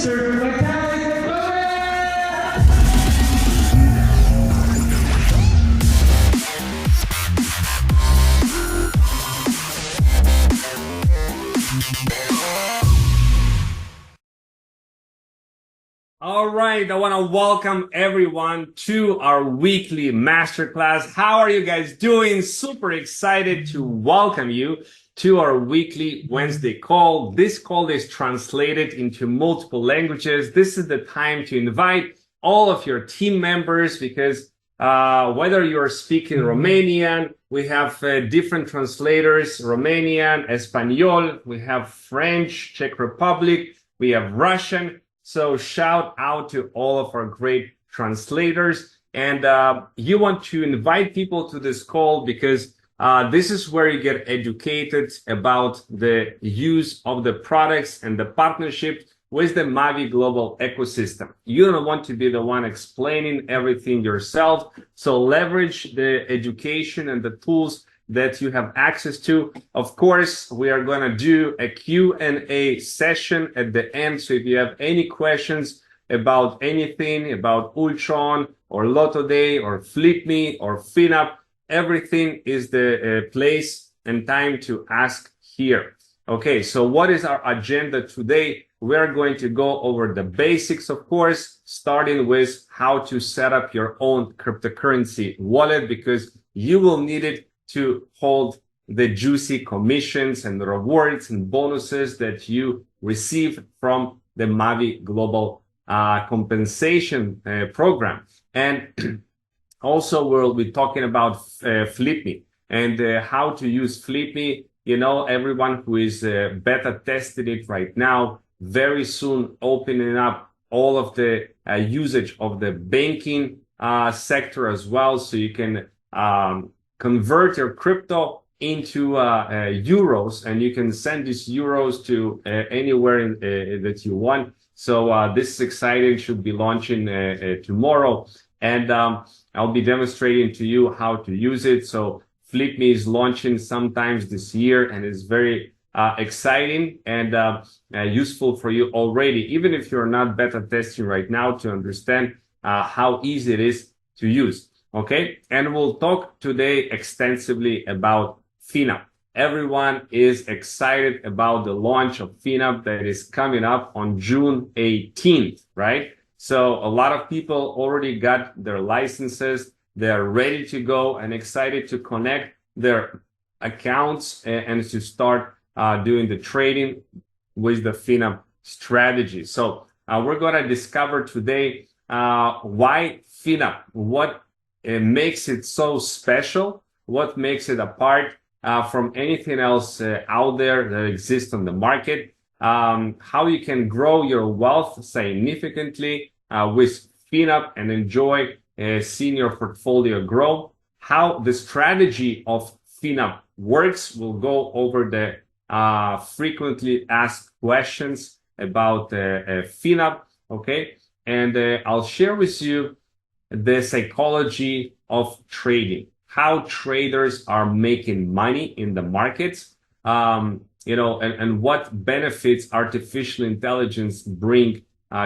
Mr. Vitaly. All right, I want to welcome everyone to our weekly masterclass. How are you guys doing? Super excited to welcome you to our weekly Wednesday call. This call is translated into multiple languages. This is the time to invite all of your team members because whether you're speaking Romanian, we have different translators, Romanian, Espanol, we have French, Czech Republic, we have Russian. So shout out to all of our great translators. And you want to invite people to this call because this is where you get educated about the use of the products and the partnership with the Mavi global ecosystem. You don't want to be the one explaining everything yourself. So leverage the education and the tools that you have access to. Of course, we are going to do a Q&A session at the end. So if you have any questions about anything, about Ultron or Lotto Day or FlipMe or FinUp, everything is the place and time to ask here. Okay, so what is our agenda today? We're going to go over the basics, of course, starting with how to set up your own cryptocurrency wallet because you will need it to hold the juicy commissions and rewards and bonuses that you receive from the Mavi Global compensation program. And also we'll be talking about FlipMe and how to use FlipMe. You know, everyone who is beta tested it right now, very soon opening up all of the usage of the banking sector as well. So you can convert your crypto into euros, and you can send these euros to anywhere that you want. So this is exciting, should be launching tomorrow. And I'll be demonstrating to you how to use it. So FlipMe is launching sometimes this year and is very exciting and useful for you already, even if you're not beta testing right now, to understand how easy it is to use. Okay, and we'll talk today extensively about FinUp. Everyone is excited about the launch of FinUp that is coming up on June 18th, right? So a lot of people already got their licenses. They're ready to go and excited to connect their accounts and to start doing the trading with the FinUp strategy. So we're going to discover today why FinUp, what makes it so special, what makes it apart from anything else out there that exists on the market, how you can grow your wealth significantly with FinUp and enjoy seeing your portfolio grow, how the strategy of FinUp works. We'll go over the frequently asked questions about FinUp, okay? And I'll share with you the psychology of trading, how traders are making money in the markets, you know, and what benefits artificial intelligence bring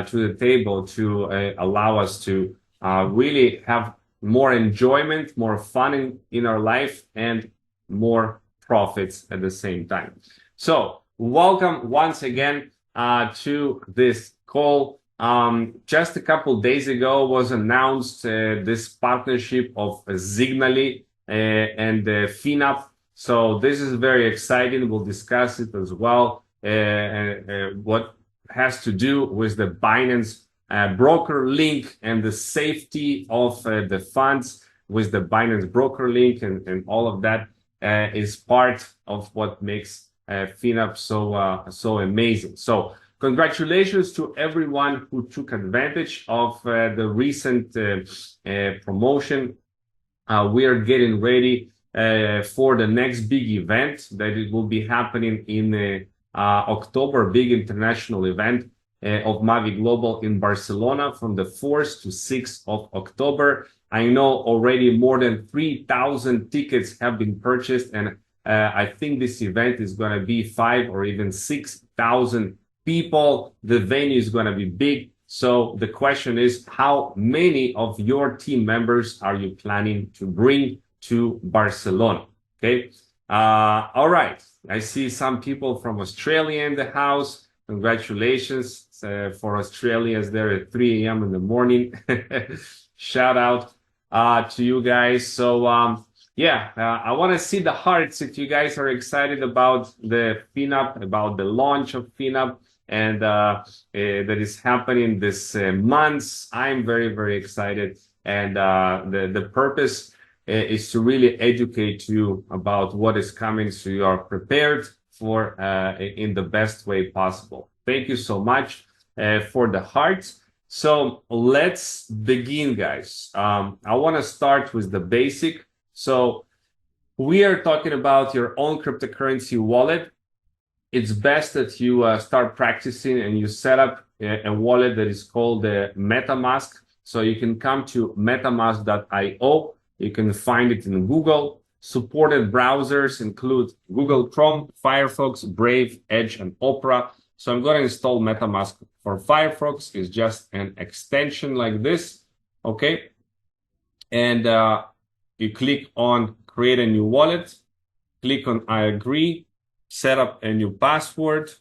to the table to allow us to really have more enjoyment, more fun in our life, and more profits at the same time. So welcome once again to this call. Just a couple days ago was announced this partnership of Signally and FinUp. So this is very exciting. We'll discuss it as well. What has to do with the Binance broker link and the safety of the funds with the Binance broker link and all of that is part of what makes FinUp so amazing. So congratulations to everyone who took advantage of the recent promotion. We are getting ready for the next big event that it will be happening in October, big international event of Mavi Global in Barcelona from the 4th to 6th of October. I know already more than 3,000 tickets have been purchased, and I think this event is going to be 5,000 or even 6,000 people. The venue is going to be big. So the question is, how many of your team members are you planning to bring to Barcelona? Okay. All right. I see some people from Australia in the house. Congratulations for Australians there at 3 a.m. in the morning. Shout out to you guys. So I want to see the hearts if you guys are excited about the FinUp, about the launch of FinUp, and that is happening this month. I'm very, very excited. And the purpose is to really educate you about what is coming so you are prepared for in the best way possible. Thank you so much for the hearts. So let's begin, guys. I want to start with the basic. So we are talking about your own cryptocurrency wallet. It's best that you start practicing and you set up a wallet that is called the MetaMask. So you can come to metamask.io. You can find it in Google. Supported browsers include Google Chrome, Firefox, Brave, Edge, and Opera. So I'm going to install MetaMask for Firefox. It's just an extension like this, okay? And you click on create a new wallet, click on I agree, set up a new password,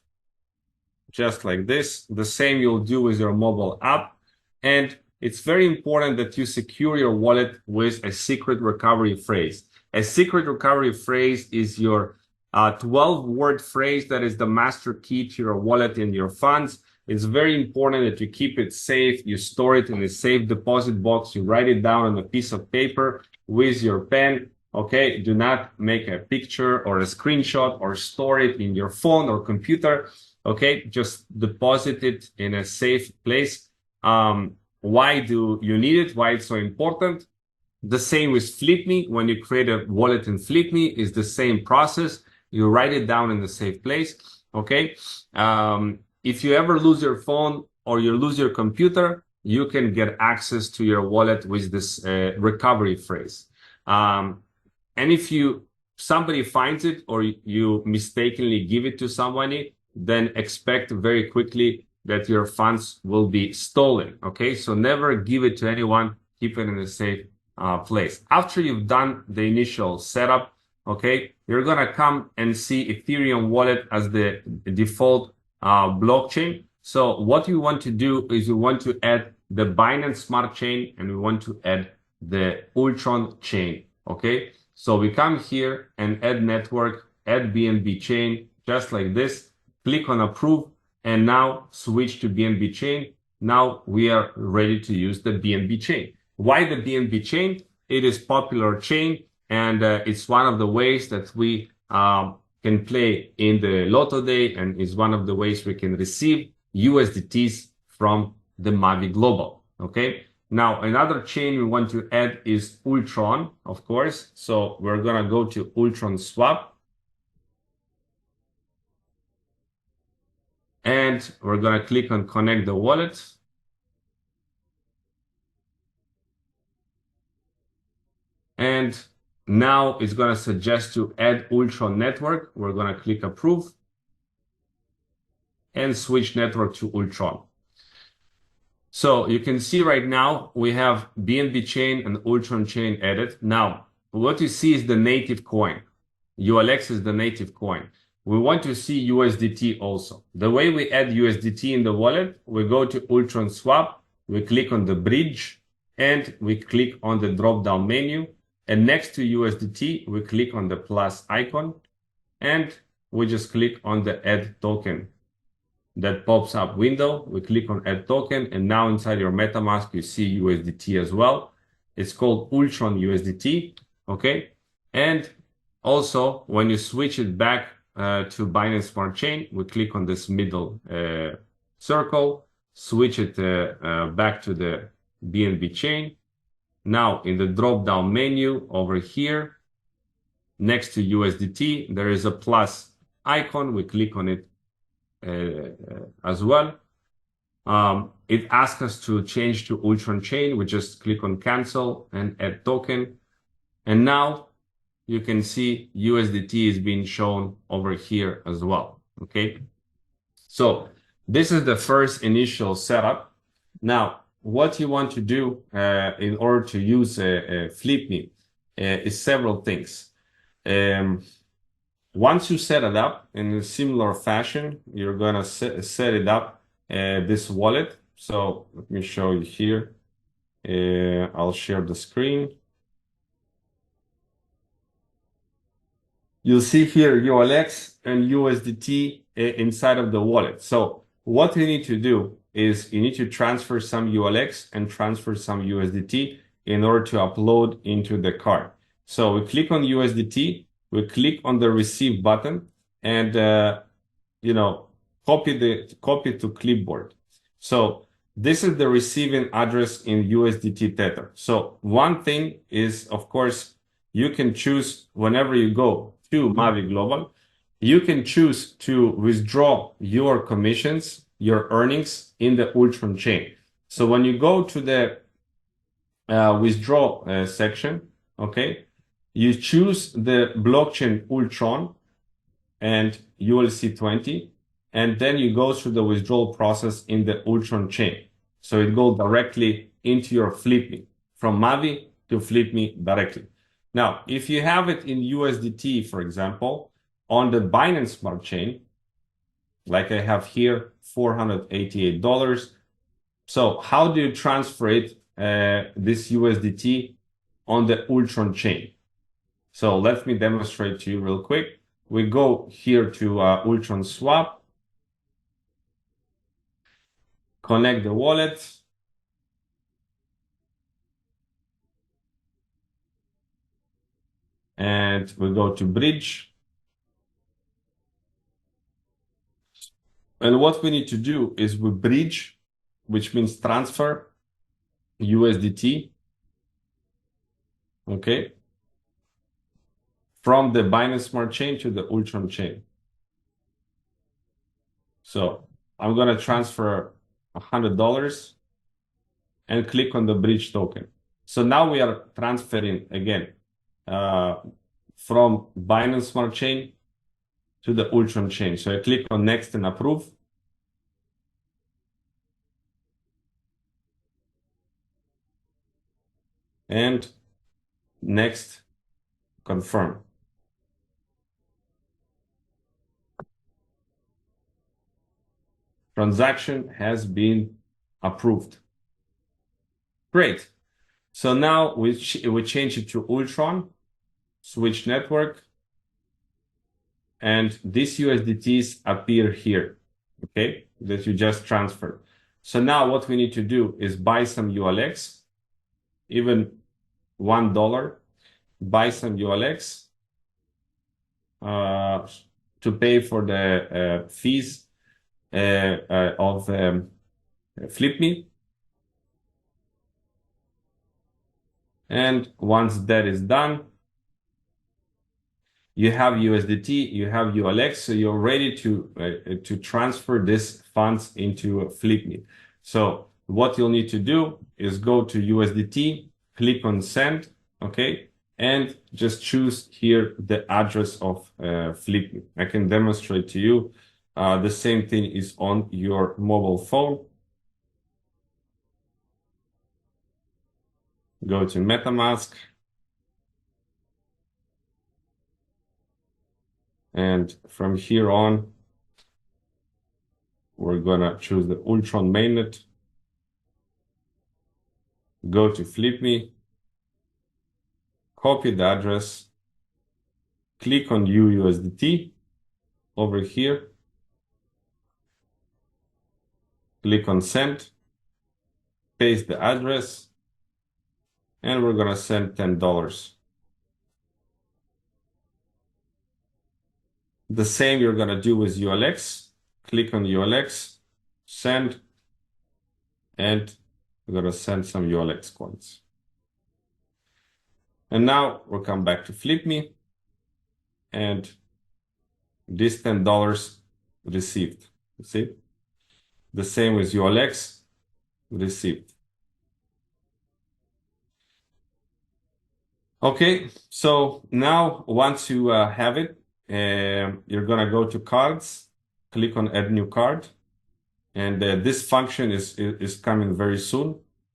just like this. The same you'll do with your mobile app. And it's very important that you secure your wallet with a secret recovery phrase. A secret recovery phrase is your 12-word phrase that is the master key to your wallet and your funds. It's very important that you keep it safe. You store it in a safe deposit box. You write it down on a piece of paper with your pen. Okay, do not make a picture or a screenshot or store it in your phone or computer. Okay, just deposit it in a safe place. Why do you need it? Why it's so important? The same with FlipMe. When you create a wallet in FlipMe, is the same process. You write it down in the safe place. Okay. If you ever lose your phone or you lose your computer, you can get access to your wallet with this recovery phrase. And if somebody finds it or you mistakenly give it to somebody, then expect very quickly that your funds will be stolen. Okay, so never give it to anyone. Keep it in a safe place. After you've done the initial setup, okay, you're gonna come and see Ethereum wallet as the default blockchain. So what you want to do is you want to add the Binance Smart Chain and we want to add the Ultron chain. Okay, so we come here and add network, add BNB chain, just like this. Click on approve. And now switch to BNB chain. Now we are ready to use the BNB chain. Why the BNB chain? It is popular chain and it's one of the ways that we can play in the Lotto Day and is one of the ways we can receive USDTs from the Mavi Global. Okay. Now another chain we want to add is Ultron, of course. So we're going to go to Ultron Swap. And we're going to click on connect the wallet. And now it's going to suggest to add Ultron network. We're going to click approve and switch network to Ultron. So you can see right now we have BNB chain and Ultron chain added. Now what you see is the native coin. ULX is the native coin. We want to see USDT also. The way we add USDT in the wallet, we go to Ultron Swap, we click on the bridge, and we click on the drop-down menu. And next to USDT, we click on the plus icon, and we just click on the add token. That pops up window. We click on add token, and now inside your MetaMask, you see USDT as well. It's called Ultron USDT, okay? And also, when you switch it back to Binance Smart Chain, we click on this middle circle, switch it back to the BNB chain. Now in the drop down menu over here, next to USDT, there is a plus icon. We click on it as well. It asks us to change to Ultron chain. We just click on cancel and add token. And now you can see USDT is being shown over here as well. Okay. So This is the first initial setup. Now, what you want to do in order to use FlipMe is several things. Once you set it up in a similar fashion, you're gonna set it up this wallet. So let me show you here. I'll share the screen. You'll see here ULX and USDT inside of the wallet. So what you need to do is you need to transfer some ULX and transfer some USDT in order to upload into the card. So we click on USDT, we click on the receive button, and copy to clipboard. So this is the receiving address in USDT Tether. So one thing is, of course, you can choose whenever you go to Mavi Global, you can choose to withdraw your commissions, your earnings in the Ultron chain. So when you go to the withdraw section, okay, you choose the blockchain Ultron and ULC20, and then you go through the withdrawal process in the Ultron chain. So it goes directly into your FlipMe, from Mavi to FlipMe directly. Now, if you have it in USDT, for example, on the Binance Smart Chain, like I have here, $488. So how do you transfer it, this USDT on the Ultron chain? So let me demonstrate to you real quick. We go here to Ultron Swap, connect the wallet, and we go to bridge. And what we need to do is we bridge, which means transfer USDT, okay, from the Binance Smart Chain to the Ultron chain. So I'm going to transfer $100 and click on the bridge token. So now we are transferring again from Binance Smart Chain to the Ultron chain. So I click on next and approve. And next, confirm. Transaction has been approved. Great. So now we change it to Ultron, switch network, and these USDTs appear here, okay, that you just transferred. So now what we need to do is buy some ULX, even $1, buy some ULX to pay for the fees of FlipMe. And once that is done, you have USDT, you have ULX, so you're ready to transfer these funds into FlipMe. So what you'll need to do is go to USDT, click on send, okay, and just choose here the address of FlipMe. I can demonstrate to you. The same thing is on your mobile phone. Go to MetaMask. And from here on, we're gonna choose the Ultron mainnet. Go to FlipMe, copy the address, click on UUSDT over here, click on send, paste the address, and we're gonna send $10. The same you're gonna do with ULX. Click on ULX, send, and we're gonna send some ULX coins. And now we'll come back to FlipMe, and this $10 received. You see? The same with ULX, received. Okay, so now once you have it, you're gonna go to cards, click on add new card, And this function is coming very soon,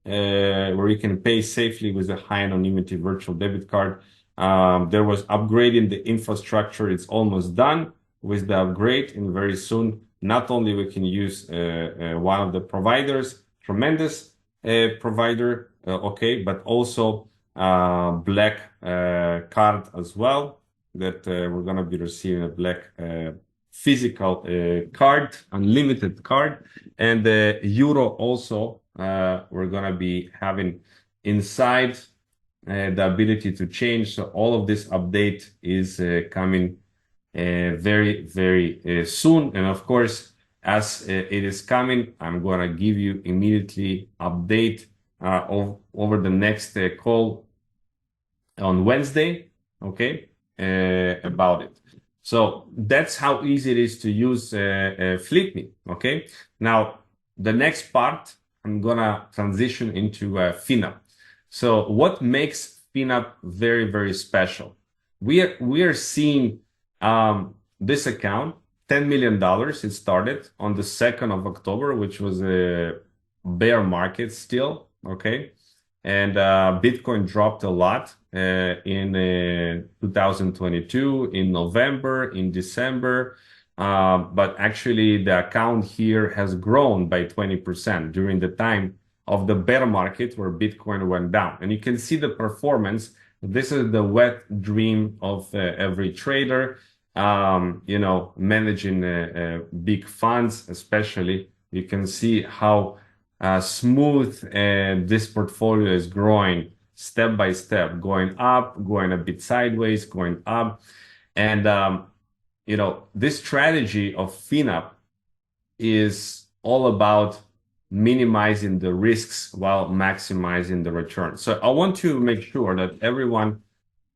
where you can pay safely with a high anonymity virtual debit card. There was upgrading the infrastructure. It's almost done with the upgrade, and very soon, not only we can use one of the providers, tremendous provider, okay, but also black card as well, that we're going to be receiving a black physical card, unlimited card, and the euro also we're going to be having inside the ability to change. So all of this update is coming very, very soon. And of course, as it is coming, I'm going to give you immediately update over the next call on Wednesday, okay, about it. So that's how easy it is to use FleetMe, okay? Now, the next part, I'm gonna transition into FinUp. So what makes FinUp very, very special? We are seeing this account, $10 million. It started on the 2nd of October, which was a bear market still, okay? And Bitcoin dropped a lot in 2022, in November, in December. But actually, the account here has grown by 20% during the time of the bear market where Bitcoin went down. And you can see the performance. This is the wet dream of every trader, managing big funds, especially. You can see how smooth this portfolio is growing step by step, going up, going a bit sideways, going up. And, this strategy of FinUp is all about minimizing the risks while maximizing the return. So I want to make sure that everyone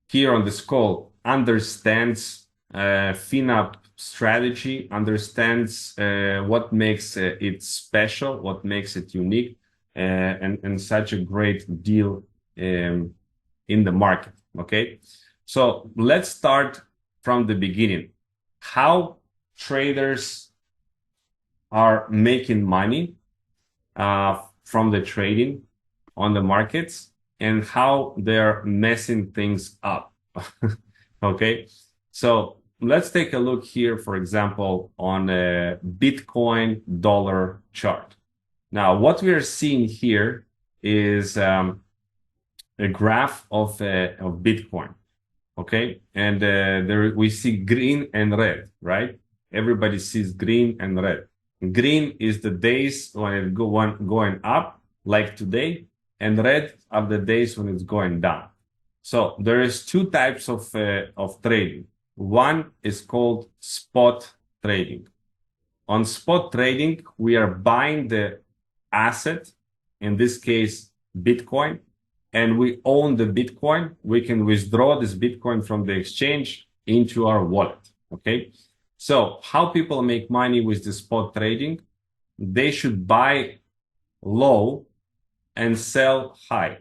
here on this call understands FinUp strategy, understands what makes it special, what makes it unique, and such a great deal in the market. Okay, so let's start from the beginning. How traders are making money from the trading on the markets, and how they're messing things up. Okay, so let's take a look here, for example, on a Bitcoin dollar chart. Now, what we are seeing here is a graph of Bitcoin, okay? And there we see green and red, right? Everybody sees green and red. Green is the days when it's going up, like today, and red are the days when it's going down. So there is two types of trading. One is called spot trading. On spot trading, we are buying the asset, in this case, Bitcoin, and we own the Bitcoin. We can withdraw this Bitcoin from the exchange into our wallet, okay? So how people make money with the spot trading? They should buy low and sell high,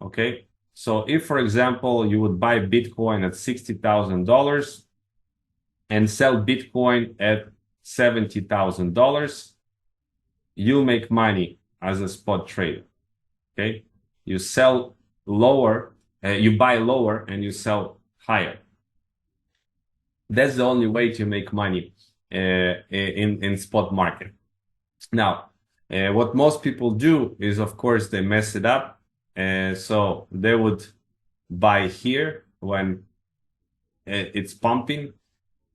okay? So if, for example, you would buy Bitcoin at $60,000 and sell Bitcoin at $70,000, you make money as a spot trader, okay? You sell lower, you buy lower and you sell higher. That's the only way to make money in spot market. Now, what most people do is, of course, they mess it up. So they would buy here when it's pumping,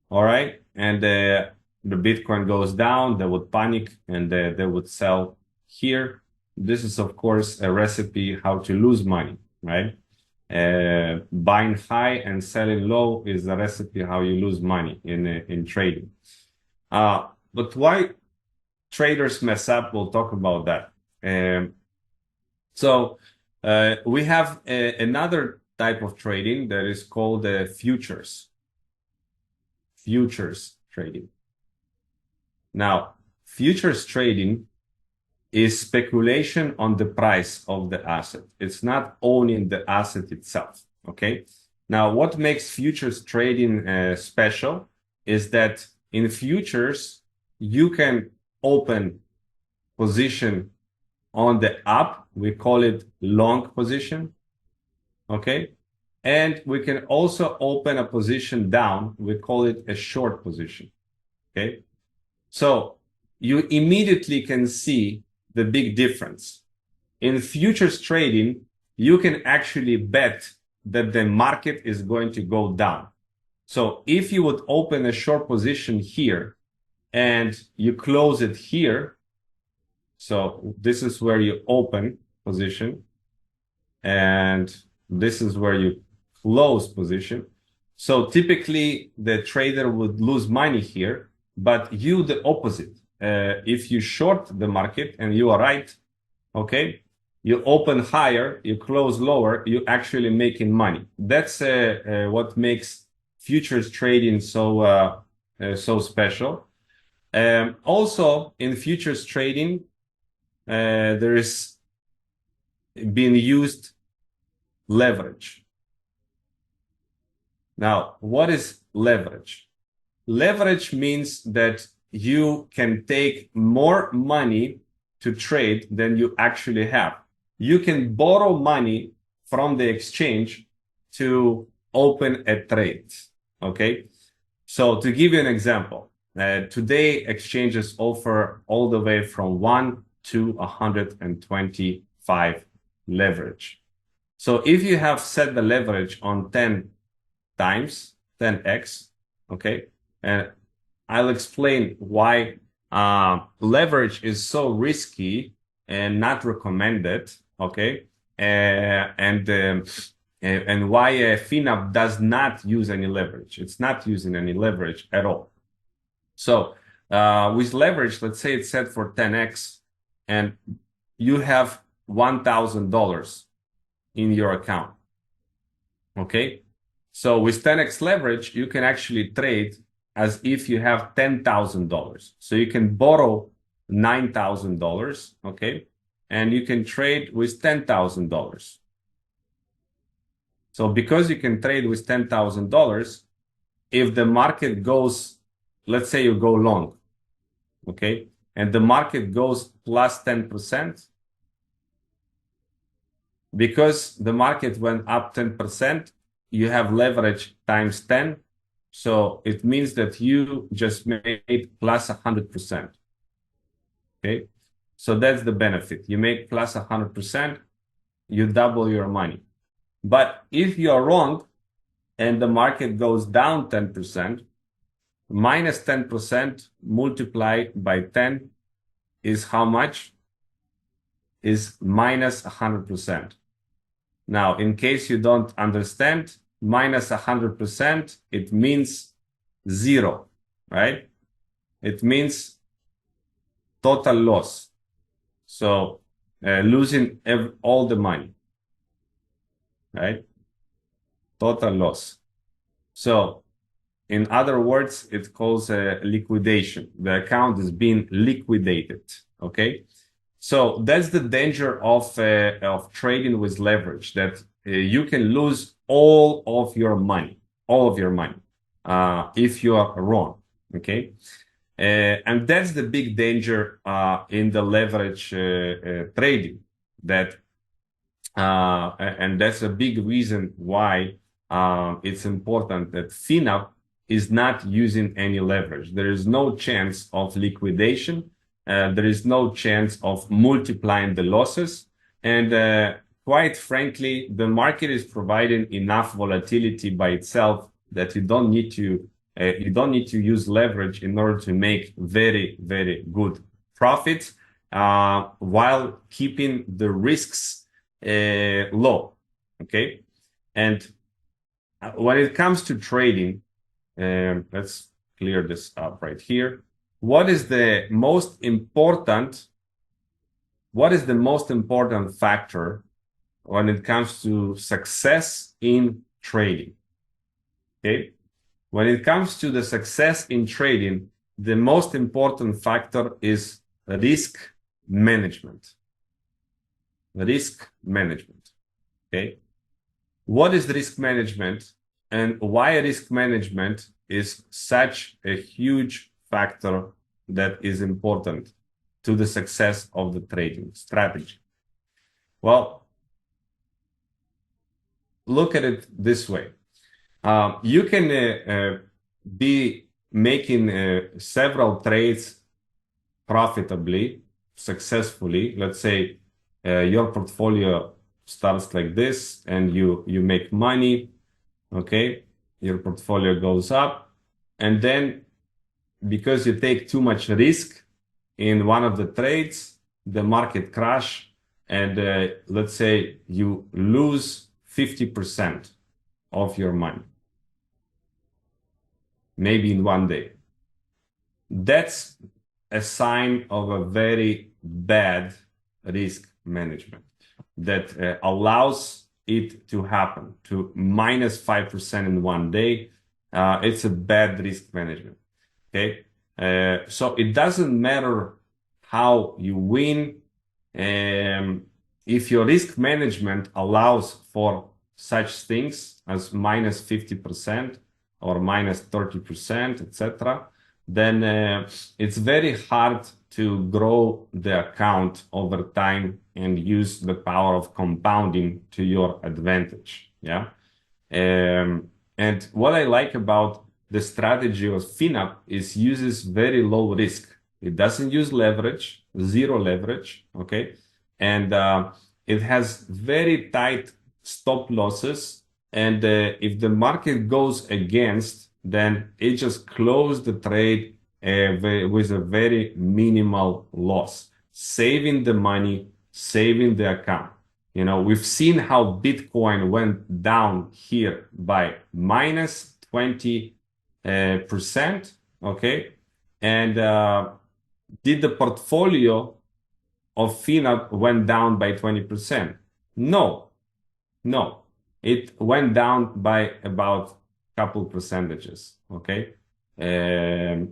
all right? And the Bitcoin goes down, they would panic and they would sell here. This is, of course, a recipe how to lose money, right? Buying high and selling low is the recipe how you lose money in trading. But why traders mess up? We'll talk about that. So we have another type of trading that is called futures trading. Now, futures trading is speculation on the price of the asset. It's not owning the asset itself, okay? Now, what makes futures trading special is that in futures, you can open position on the up, we call it long position, okay? And we can also open a position down, we call it a short position, okay? So you immediately can see the big difference. In futures trading, you can actually bet that the market is going to go down. So if you would open a short position here and you close it here, so this is where you open position and this is where you close position. So typically the trader would lose money here, but you the opposite. If you short the market and you are right, okay, you open higher, you close lower, you actually making money. That's what makes futures trading so special. Also in futures trading, there is being used leverage. Now, what is leverage? Leverage means that you can take more money to trade than you actually have. You can borrow money from the exchange to open a trade, okay? So to give you an example, today exchanges offer all the way from 1 to 125 leverage. So if you have set the leverage on 10 times, 10x, okay, and I'll explain why leverage is so risky and not recommended, okay, and why FinUp does not use any leverage. It's not using any leverage at all. So with leverage, let's say it's set for 10x and you have $1,000 in your account, okay? So with 10x leverage, you can actually trade as if you have $10,000. So you can borrow $9,000, okay? And you can trade with $10,000. So because you can trade with $10,000, if the market goes, let's say you go long, okay? And the market goes plus 10%, because the market went up 10%, you have leverage times 10. So it means that you just made plus 100%. Okay. So that's the benefit. You make plus 100%, you double your money. But if you're wrong and the market goes down 10%, minus 10% multiplied by 10 is how much? Is minus 100%. Now, in case you don't understand, minus 100%, it means zero, right? It means total loss. So losing all the money, right? Total loss. So in other words, it calls a liquidation. The account is being liquidated, okay? So that's the danger of trading with leverage, that you can lose all of your money, if you are wrong, okay? And that's the big danger in the leverage trading, that and that's a big reason why it's important that FinUp is not using any leverage. There is no chance of liquidation. There is no chance of multiplying the losses. And quite frankly, the market is providing enough volatility by itself that you don't need to use leverage in order to make very, very good profits while keeping the risks low. Okay. And when it comes to trading, let's clear this up right here. What is the most important factor when it comes to success in trading? Okay. When it comes to the success in trading, the most important factor is risk management. Risk management. Okay. What is risk management, and why risk management is such a huge factor that is important? to the success of the trading strategy? Well, look at it this way. You can be making several trades profitably, successfully. Let's say your portfolio starts like this and you make money, okay? Your portfolio goes up, and then because you take too much risk in one of the trades, the market crash, and let's say you lose 50% of your money, maybe in one day. That's a sign of a very bad risk management that allows it to happen to minus 5% in one day. It's a bad risk management. Okay. So it doesn't matter how you win. If your risk management allows for such things as minus 50% or minus 30%, etc., then it's very hard to grow the account over time and use the power of compounding to your advantage. Yeah. And what I like about the strategy of FinUp is uses very low risk. It doesn't use leverage, zero leverage, okay? And it has very tight stop losses. And if the market goes against, then it just closed the trade with a very minimal loss, saving the money, saving the account. You know, we've seen how Bitcoin went down here by minus 20%, okay? And did the portfolio of FinUp went down by 20%? No. It went down by about a couple percentages, okay?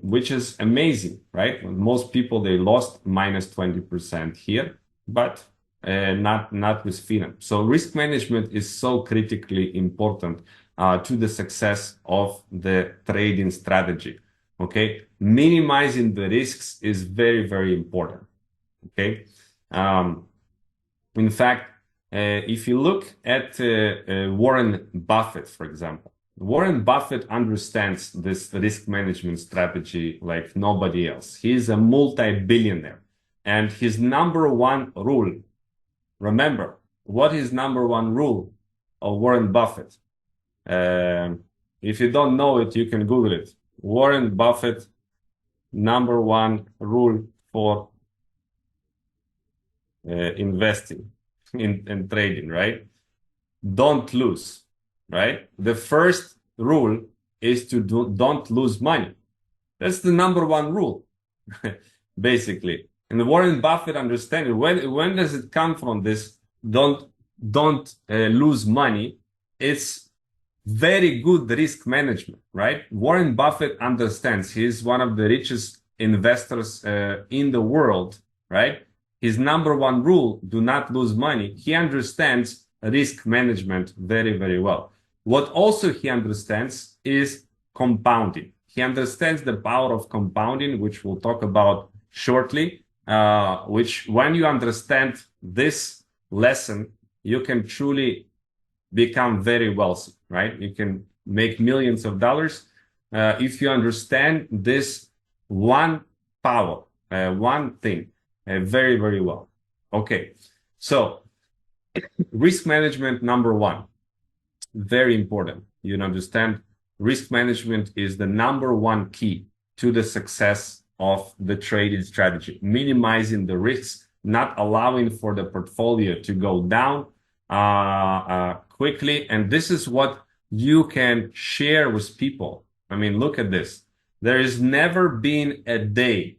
Which is amazing, right? Most people, they lost minus 20% here, but not with FinUp. So risk management is so critically important to the success of the trading strategy, okay? Minimizing the risks is very, very important, okay? In fact, if you look at Warren Buffett, for example, Warren Buffett understands this risk management strategy like nobody else. He's a multi-billionaire, and his number one rule, remember, what is number one rule of Warren Buffett? If you don't know it, you can Google it. Warren Buffett, number one rule for investing in trading, right? Don't lose, right? The first rule is to don't lose money. That's the number one rule, basically. And Warren Buffett understands when does it come from this? Don't lose money. It's very good risk management, right? Warren Buffett understands he's one of the richest investors in the world, right? His number one rule, do not lose money. He understands risk management very, very well. What also he understands is compounding. He understands the power of compounding, which we'll talk about shortly, which when you understand this lesson, you can truly become very wealthy, right? You can make millions of dollars if you understand this one power, one thing. Very, very well. Okay, so risk management number one, very important. You understand risk management is the number one key to the success of the trading strategy, minimizing the risks, not allowing for the portfolio to go down quickly. And this is what you can share with people. I mean, look at this. There has never been a day,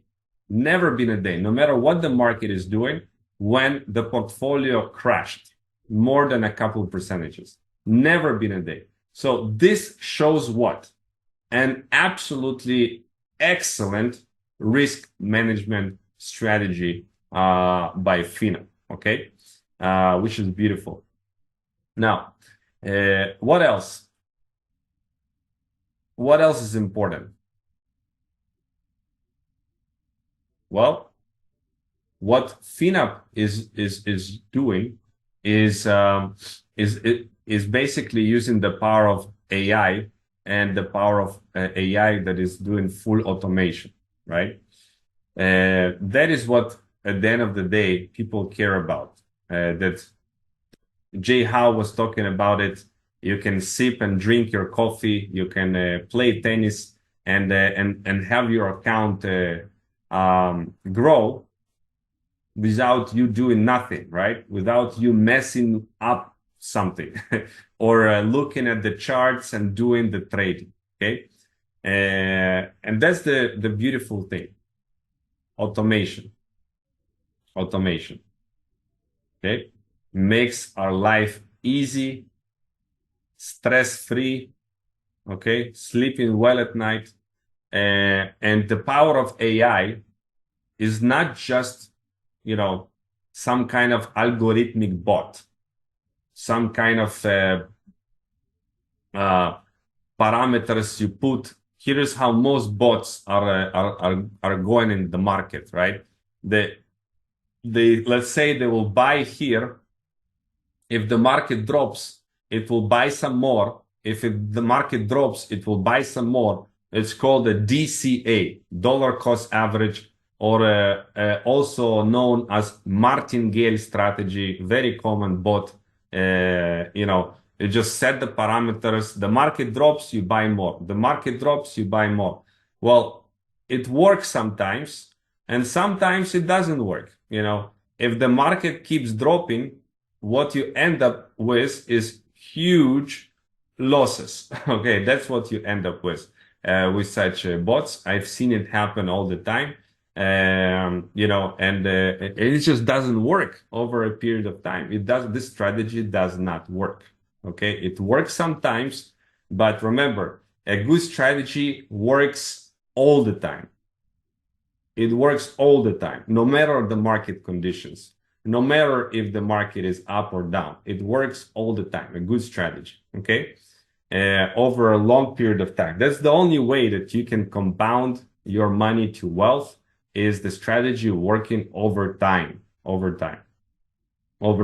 no matter what the market is doing, when the portfolio crashed more than a couple percentages. Never been a day. So this shows what? An absolutely excellent risk management strategy by FinUp, okay? Which is beautiful. Now, what else? What else is important? Well, what FinUp is doing is basically using the power of AI and the power of AI that is doing full automation, right? That is what, at the end of the day, people care about. That Jay Howe was talking about it. You can sip and drink your coffee. You can play tennis and have your account grow without you doing nothing, right? Without you messing up something or looking at the charts and doing the trading. Okay, and that's the beautiful thing. Automation. Okay, makes our life easy, stress-free, okay, sleeping well at night. And the power of AI is not just, some kind of algorithmic bot, some kind of parameters you put. Here's how most bots are going in the market, right? Let's say they will buy here. If the market drops, it will buy some more. If the market drops, it will buy some more. It's called a DCA, dollar cost average, or also known as martingale strategy, very common bot. You just set the parameters. The market drops, you buy more. The market drops, you buy more. Well, it works sometimes, and sometimes it doesn't work. If the market keeps dropping, what you end up with is huge losses. Okay, that's what you end up with such bots. I've seen it happen all the time. And it just doesn't work over a period of time. This strategy does not work. Okay, it works sometimes, but remember, a good strategy works all the time. It works all the time, no matter the market conditions, no matter if the market is up or down. It works all the time, a good strategy, okay? Over a long period of time. That's the only way that you can compound your money to wealth, is the strategy working over time, over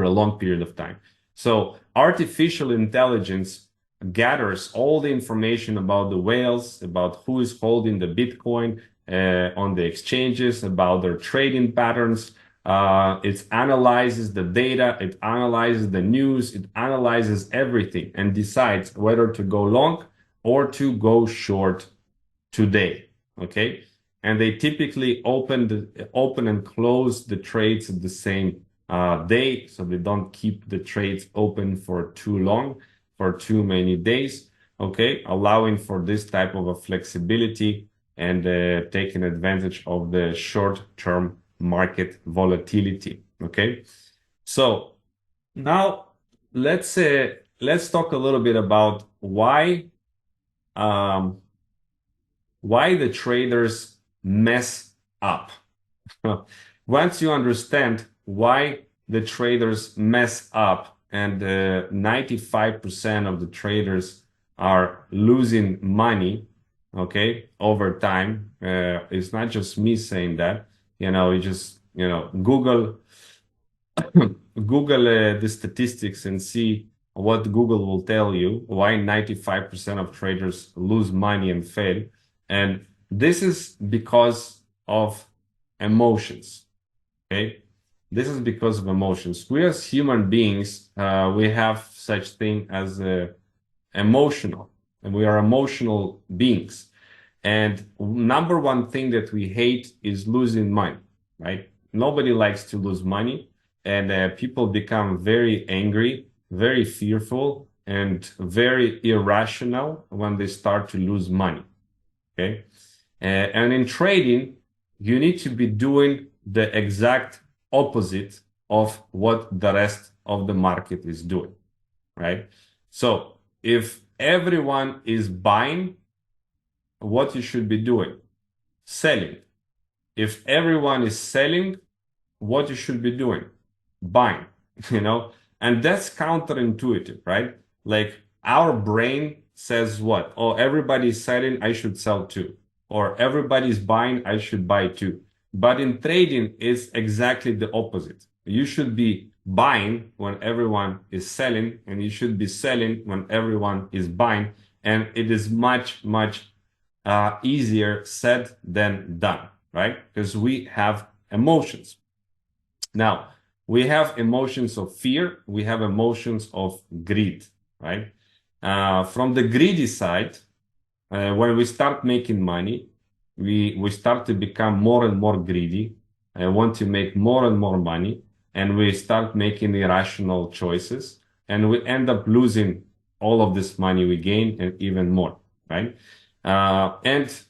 a long period of time. So artificial intelligence gathers all the information about the whales, about who is holding the Bitcoin on the exchanges, about their trading patterns. It analyzes the data, it analyzes the news, it analyzes everything and decides whether to go long or to go short today. Okay, and they typically open and close the trades at the same day, so they don't keep the trades open for too long, for too many days. Okay, allowing for this type of a flexibility and taking advantage of the short-term market volatility. Okay, so now let's talk a little bit about why the traders mess up. Once you understand why the traders mess up, and 95% of the traders are losing money, okay, over time. It's not just me saying that. You just Google the statistics and see what Google will tell you, why 95% of traders lose money and fail. And this is because of emotions. Okay, this is because of emotions. We as human beings, we have such thing as emotional, and we are emotional beings. And number one thing that we hate is losing money, right? Nobody likes to lose money, and people become very angry, very fearful, and very irrational when they start to lose money. Okay, and in trading, you need to be doing the exact opposite of what the rest of the market is doing, right? So if everyone is buying, what you should be doing? Selling. If everyone is selling, what you should be doing? Buying, and that's counterintuitive, right? Like our brain says what? Oh, everybody's selling, I should sell too. Or everybody's buying, I should buy too. But in trading, it's exactly the opposite. You should be buying when everyone is selling, and you should be selling when everyone is buying. And it is much, much easier said than done, right? Because we have emotions. Now, we have emotions of fear, we have emotions of greed, right? From the greedy side, when we start making money, we start to become more and more greedy and want to make more and more money, and we start making irrational choices, and we end up losing all of this money we gain and even more, right? And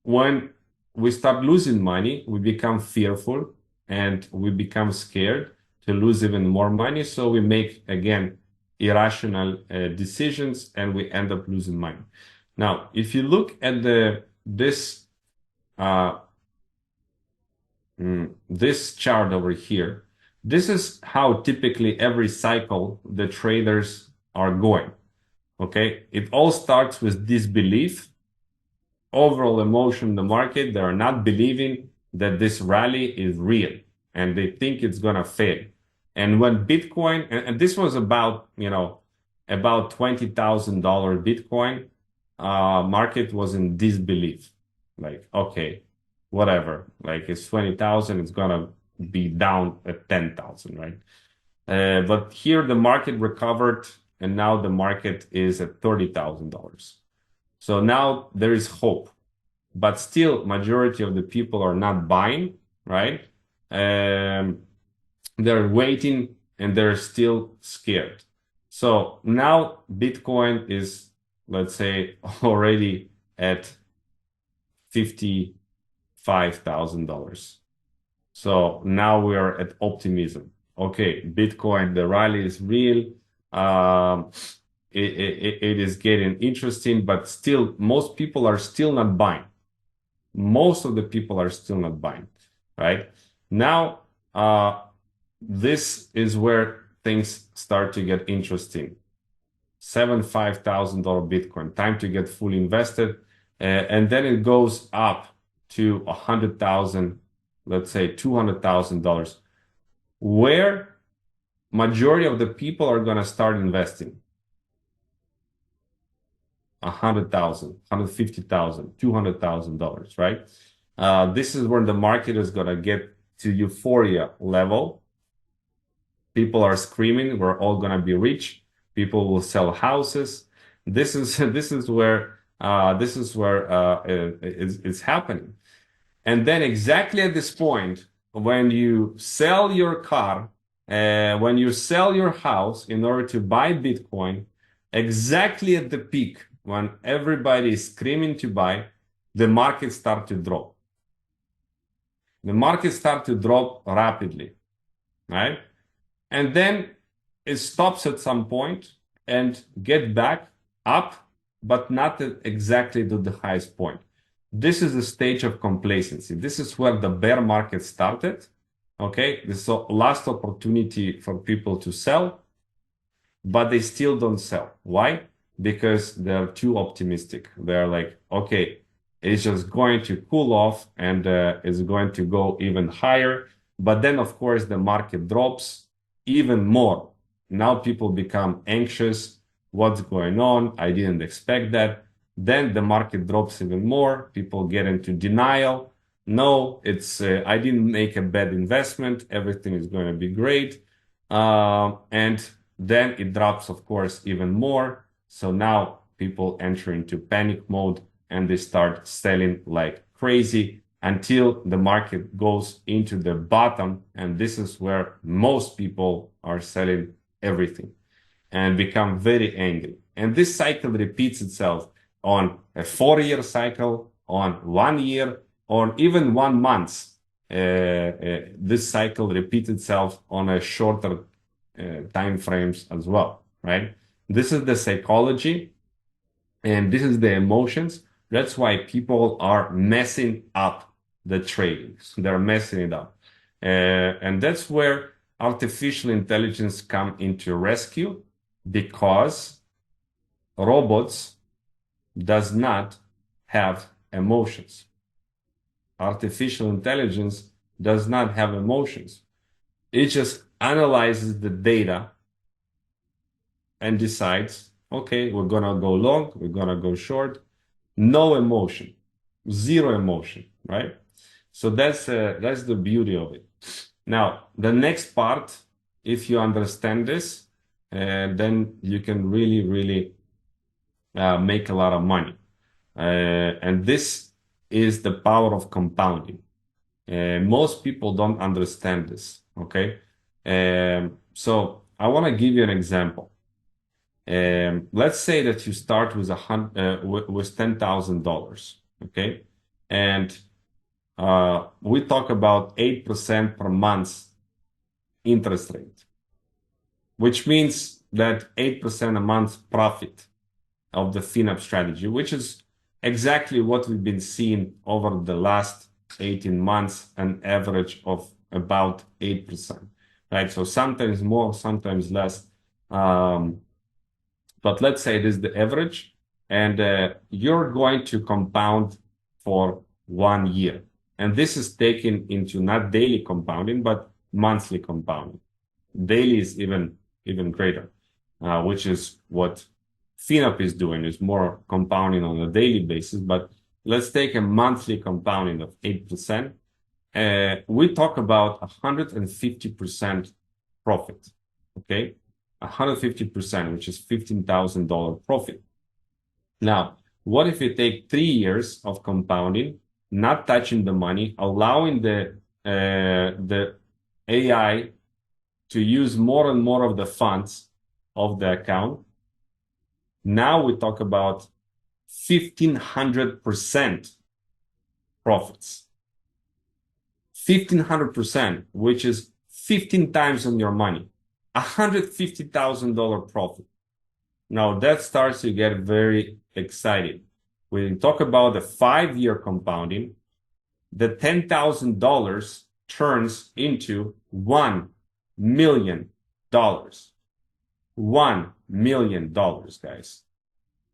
when we start losing money, we become fearful and we become scared to lose even more money. So we make, again, irrational decisions and we end up losing money. Now, if you look at this chart over here, this is how typically every cycle the traders are going. Okay, it all starts with disbelief, overall emotion in the market. They are not believing that this rally is real and they think it's gonna fail. And when Bitcoin, and this was about, about $20,000 Bitcoin, market was in disbelief. Like, okay, whatever, like it's 20,000, it's gonna be down at 10,000, right? But here the market recovered and now the market is at $30,000. So now there is hope, but still majority of the people are not buying, right? They're waiting and they're still scared. So now Bitcoin is, let's say, already at $55,000. So now we are at optimism. Okay, Bitcoin, the rally is real. It is getting interesting, but still, most people are still not buying. Most of the people are still not buying, right? Now, this is where things start to get interesting. $75,000 Bitcoin, time to get fully invested. And then it goes up to 100,000, let's say $200,000, where majority of the people are going to start investing. 100,000, 150,000, $200,000, right? This is where the market is going to get to euphoria level. People are screaming, we're all going to be rich. People will sell houses. This is where it's happening. And then exactly at this point, when you sell your car, when you sell your house in order to buy Bitcoin, exactly at the peak, when everybody is screaming to buy, the market start to drop. The market start to drop rapidly, right? And then it stops at some point and get back up, but not exactly to the highest point. This is the stage of complacency. This is where the bear market started. Okay, this is the last opportunity for people to sell, but they still don't sell. Why? Because they're too optimistic. They're like, okay, it's just going to cool off and it's going to go even higher. But then, of course, the market drops even more. Now people become anxious. What's going on? I didn't expect that. Then the market drops even more. People get into denial. No, it's I didn't make a bad investment. Everything is going to be great. And then it drops, of course, even more. So now people enter into panic mode and they start selling like crazy until the market goes into the bottom. And this is where most people are selling everything and become very angry. And this cycle repeats itself on a 4-year cycle, on 1 year, or even 1 month. This cycle repeats itself on a shorter time frames as well, right? This is the psychology and this is the emotions. That's why people are messing up the trading. They're messing it up. And that's where artificial intelligence come into rescue, because robots does not have emotions. artificial intelligence does not have emotions. It just analyzes the data and decides, okay, we're gonna go long, we're gonna go short. No emotion, zero emotion, right? So that's the beauty of it. Now, the next part, if you understand this, then you can really make a lot of money. And this is the power of compounding. Most people don't understand this, okay? So I want to give you an example. Let's say that you start with with $10,000, okay? And we talk about 8% per month interest rate, which means that 8% a month profit of the FinUp strategy, which is exactly what we've been seeing over the last 18 months, an average of about 8%, right? So sometimes more, sometimes less. But let's say it is the average, and you're going to compound for 1 year. And this is taken into not daily compounding, but monthly compounding. Daily is even greater, which is what FinUp is doing, is more compounding on a daily basis. But let's take a monthly compounding of 8%. We talk about 150% profit, okay? 150%, which is $15,000 profit. Now, what if you take 3 years of compounding, not touching the money, allowing the AI to use more and more of the funds of the account? Now we talk about 1,500% profits. 1,500%, which is 15 times on your money. $150,000 profit. Now that starts to get very exciting. When you talk about the 5-year compounding, the $10,000 turns into $1 million. $1 million, guys.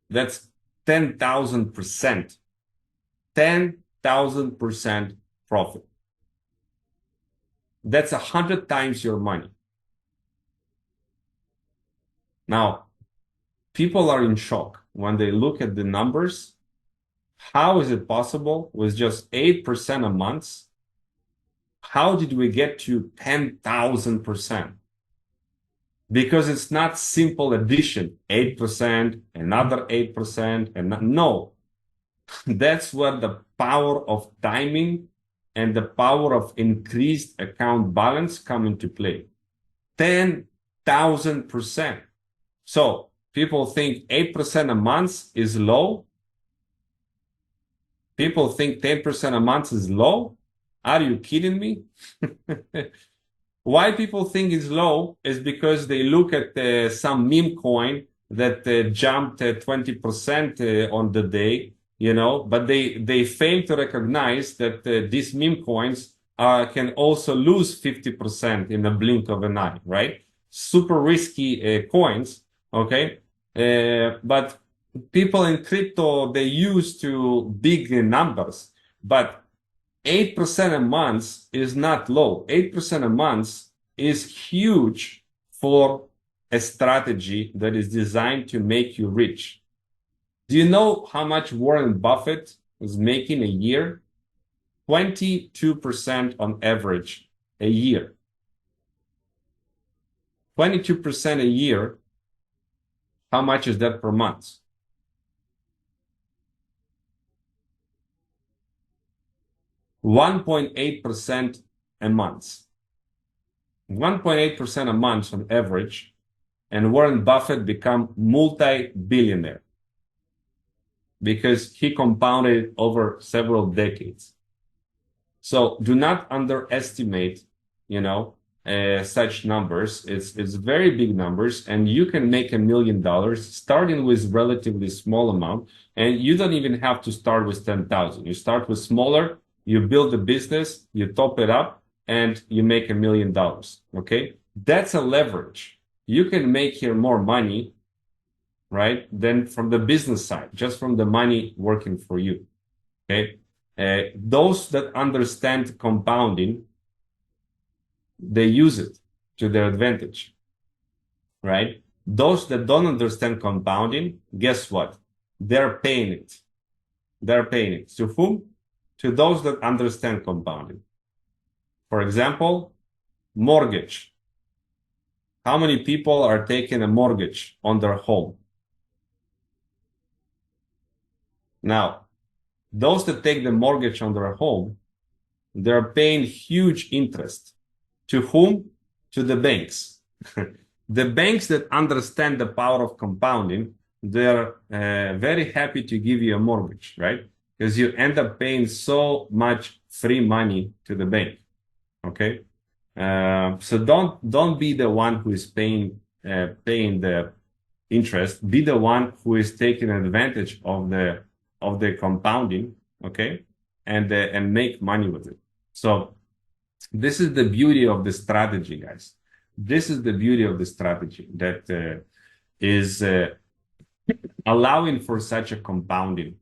That's 10,000%. 10,000% profit. That's 100 times your money. Now, people are in shock when they look at the numbers. How is it possible with just 8% a month? How did we get to 10,000%? Because it's not simple addition, 8%, another 8%, and no. That's where the power of timing and the power of increased account balance come into play. 10,000%. So people think 8% a month is low. People think 10% a month is low. Are you kidding me? Why people think it's low is because they look at some meme coin that jumped 20% on the day, but they fail to recognize that these meme coins can also lose 50% in a blink of an eye, right? Super risky coins, okay? But people in crypto, they used to big numbers, but 8% a month is not low. 8% a month is huge for a strategy that is designed to make you rich. Do you know how much Warren Buffett is making a year? 22% on average a year. 22% a year. How much is that per month? 1.8% a month. 1.8% a month on average, and Warren Buffett become multi-billionaire because he compounded over several decades. So do not underestimate, such numbers. It's very big numbers, and you can make $1 million starting with relatively small amount, and you don't even have to start with 10,000. You start with smaller. You build a business, you top it up, and you make $1 million, okay? That's a leverage. You can make here more money, right, than from the business side, just from the money working for you, okay? Those that understand compounding, they use it to their advantage, right? Those that don't understand compounding, guess what? They're paying it. They're paying it. To whom? To those that understand compounding. For example, mortgage. How many people are taking a mortgage on their home? Now, those that take the mortgage on their home, they're paying huge interest. To whom? To the banks. The banks that understand the power of compounding, they're very happy to give you a mortgage, right? Because you end up paying so much free money to the bank. Okay, so don't be the one who is paying the interest. Be the one who is taking advantage of the compounding. Okay, and make money with it. So this is the beauty of the strategy, guys. This is the beauty of the strategy that is allowing for such a compounding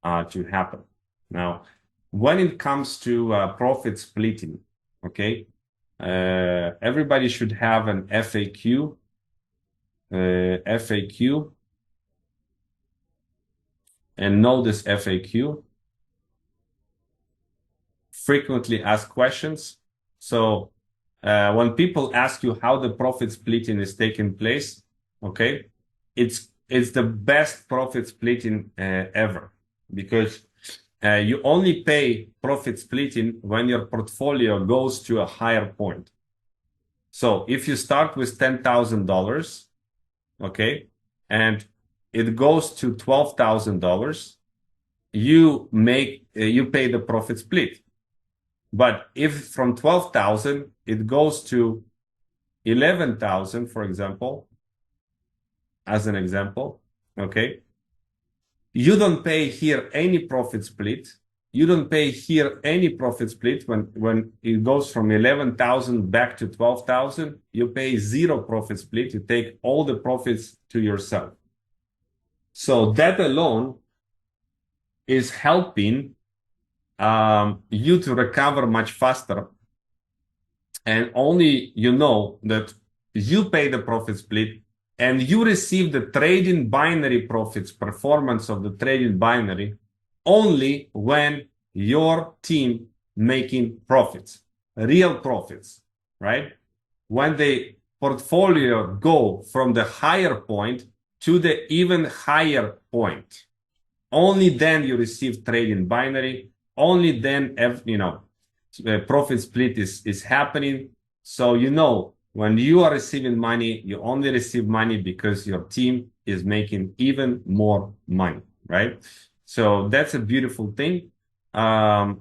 to happen. Now, when it comes to profit splitting, okay, everybody should have an FAQ. FAQ, and know this FAQ. Frequently asked questions. So when people ask you how the profit splitting is taking place, okay, it's the best profit splitting ever, because you only pay profit splitting when your portfolio goes to a higher point. So if you start with $10,000, okay, and it goes to $12,000, you pay the profit split. But if from 12,000 it goes to 11,000, for example, as an example, okay, you don't pay here any profit split. You don't pay here any profit split when it goes from 11,000 back to 12,000. You pay zero profit split. You take all the profits to yourself. So that alone is helping you to recover much faster. And only you know that you pay the profit split and you receive the trading binary profits, performance of the trading binary, only when your team making profits, real profits, right? When the portfolio go from the higher point to the even higher point, only then you receive trading binary. Only then, profit split is happening. So, when you are receiving money, you only receive money because your team is making even more money, right? So that's a beautiful thing about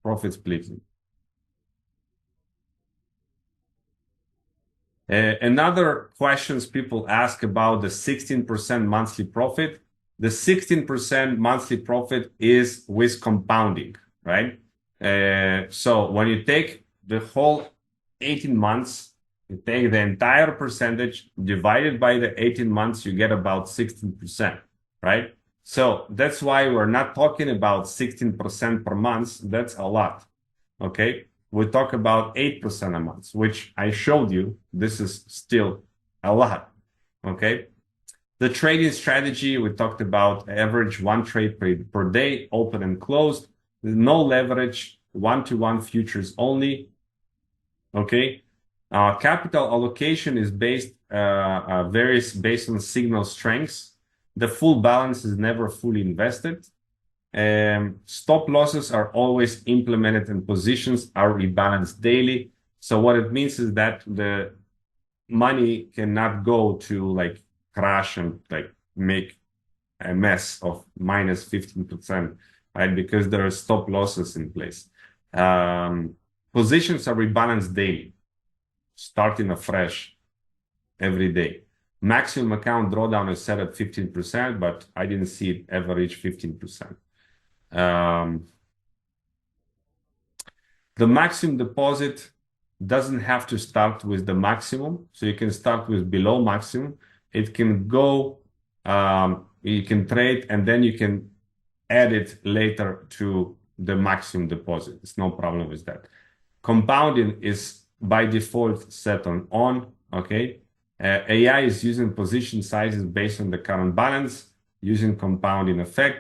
profit splitting. Another questions people ask about the 16% monthly profit. The 16% monthly profit is with compounding, right? So when you take the whole 18 months, you take the entire percentage divided by the 18 months, you get about 16%, right? So that's why we're not talking about 16% per month. That's a lot, okay? We talk about 8% a month, which I showed you. This is still a lot, okay? The trading strategy, we talked about average one trade per day, open and closed, no leverage, one-to-one futures only, okay? Capital allocation is varies based on signal strengths. The full balance is never fully invested. Stop losses are always implemented and positions are rebalanced daily. So what it means is that the money cannot go to like crash and like make a mess of minus 15%, right? Because there are stop losses in place. Positions are rebalanced daily, starting afresh every day. Maximum account drawdown is set at 15%, but I didn't see it ever reach 15%. The maximum deposit doesn't have to start with the maximum. So you can start with below maximum. It can go, you can trade, and then you can add it later to the maximum deposit. It's no problem with that. Compounding is by default set on, okay? AI is using position sizes based on the current balance, using compounding effect,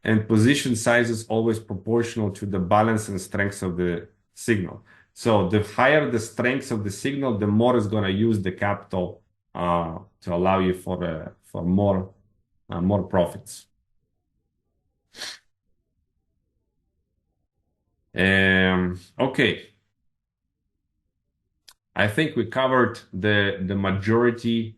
and position size is always proportional to the balance and strength of the signal. So the higher the strength of the signal, the more it's going to use the capital to allow you for more profits. Okay. I think we covered the majority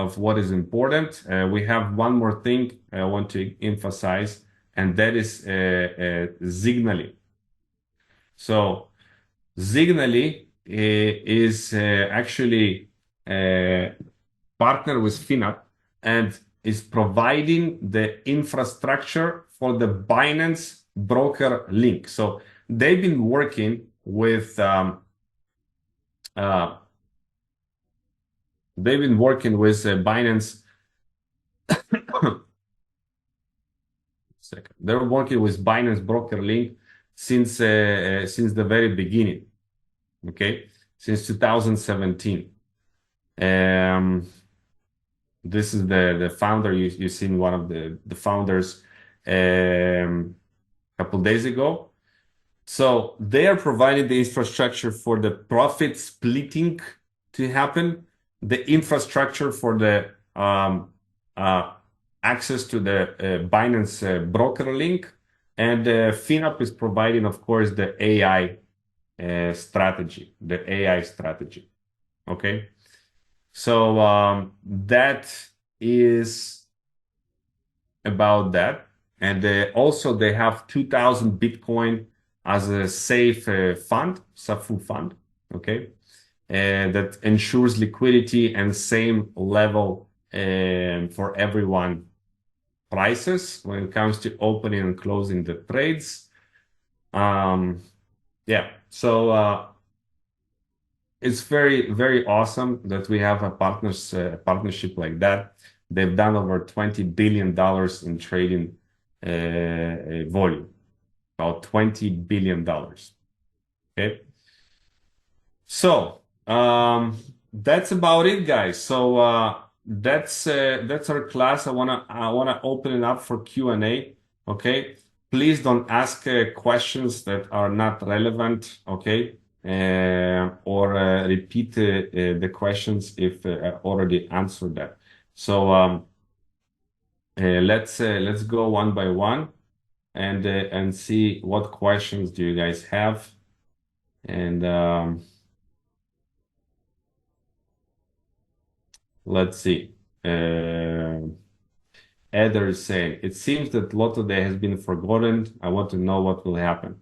of what is important. We have one more thing I want to emphasize, and that is signaling. So Signally is actually partner with Finap and is providing the infrastructure for the Binance broker link. So they've been working with Binance. They're working with Binance broker link since the very beginning. Okay, since 2017. This is the founder. You've seen one of the founders a couple days ago. So they are providing the infrastructure for the profit splitting to happen, the infrastructure for the access to the Binance broker link, and FinUp is providing, of course, the AI strategy, Okay, so that is about that, and also they have 2,000 Bitcoin as a safe fund, SAFU fund, okay, that ensures liquidity and same level for everyone prices when it comes to opening and closing the trades. Yeah, so it's very, very awesome that we have a partnership like that. They've done over $20 billion in trading volume, about $20 billion. Okay, so that's about it, guys. So that's our class. I wanna open it up for Q&A. Okay, please don't ask questions that are not relevant. Okay, or repeat the questions if I already answered that. So let's go one by one and see what questions do you guys have. And let's see. Eder is saying, it seems that Lotto Day has been forgotten. I want to know what will happen.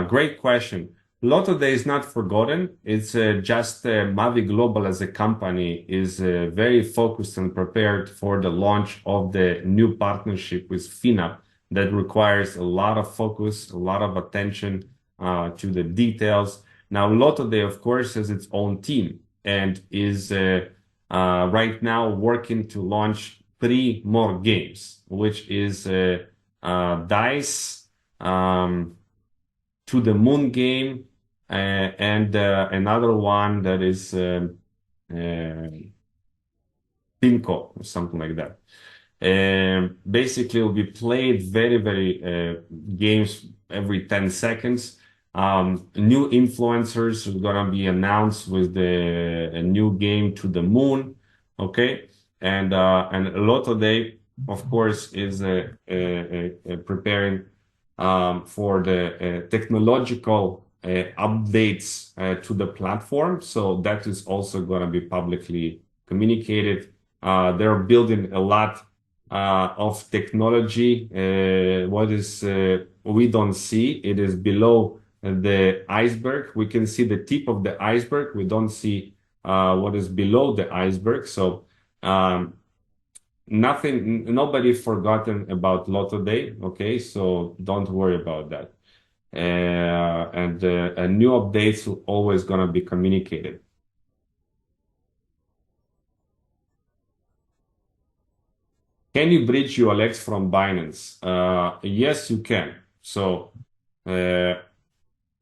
Great question. Lotto Day is not forgotten. It's just Mavi Global as a company is very focused and prepared for the launch of the new partnership with FINAP that requires a lot of focus, a lot of attention to the details. Now, Lotto Day, of course, has its own team and is right now working to launch 3 more games, which is Dice, To the Moon game, and another one that is Pinko or something like that. Basically, will be played very games every 10 seconds. New influencers are gonna be announced with a new game To the Moon, okay? And Lotto Day, of course, is preparing for the technological updates to the platform. So that is also going to be publicly communicated. They're building a lot of technology. What is we don't see, it is below the iceberg. We can see the tip of the iceberg. We don't see what is below the iceberg. So nobody forgotten about Lotto Day. Okay, so don't worry about that. And new updates will always gonna be communicated. Can you bridge ULX from Binance? Yes, you can. So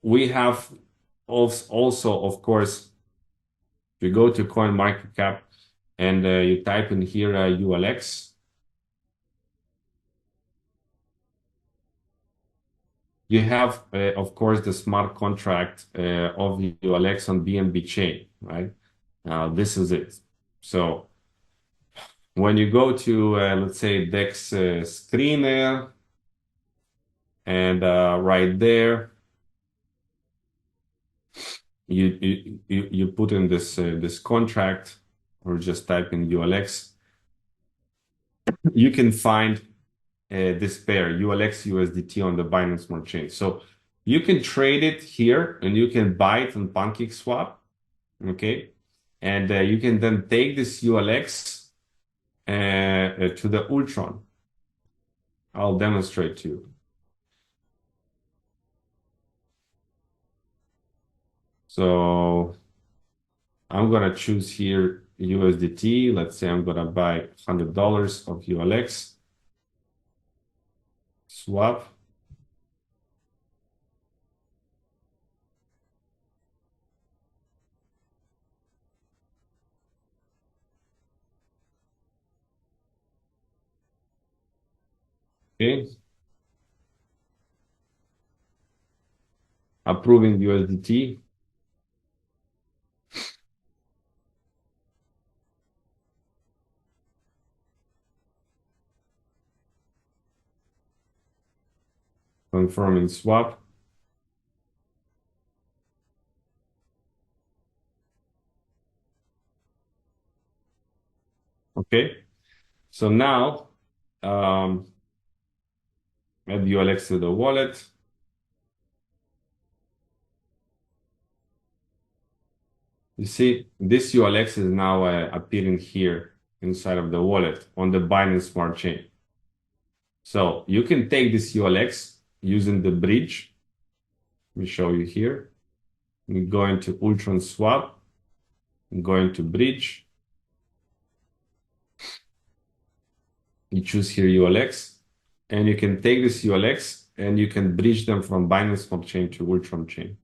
we have also, of course, if you go to CoinMarketCap and you type in here ULX, you have, of course, the smart contract of ULX on BNB chain, right? This is it. So when you go to, let's say, DEX screener, and right there, you put in this contract, or just type in ULX, you can find this pair, ULX USDT, on the Binance Smart Chain. So you can trade it here and you can buy it on PancakeSwap, okay? And you can then take this ULX to the Ultron. I'll demonstrate to you. So I'm gonna choose here USDT. Let's say I'm gonna buy $100 of ULX. Swap. Okay. Approving USDT. Confirming swap. Okay. So now add ULX to the wallet. You see, this ULX is now appearing here inside of the wallet on the Binance Smart Chain. So you can take this ULX using the bridge. Let me show you here. We go into Ultron Swap, go into bridge. You choose here ULX, and you can take this ULX and you can bridge them from Binance Smart Chain to Ultron Chain.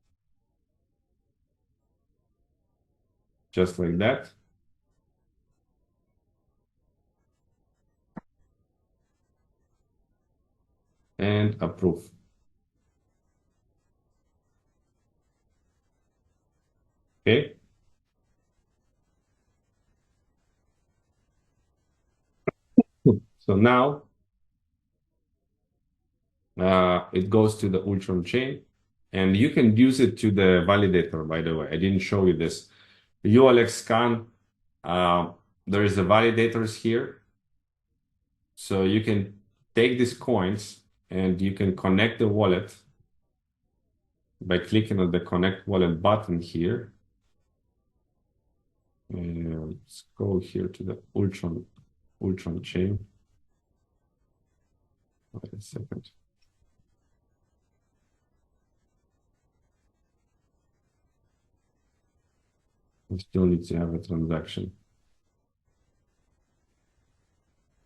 Just like that. And approve. Okay. So now it goes to the Ultron chain, and you can use it to the validator, by the way. I didn't show you this. The ULX scan, there is the validators here. So you can take these coins and you can connect the wallet by clicking on the connect wallet button here. And let's go here to the Ultron chain. Wait a second. We still need to have a transaction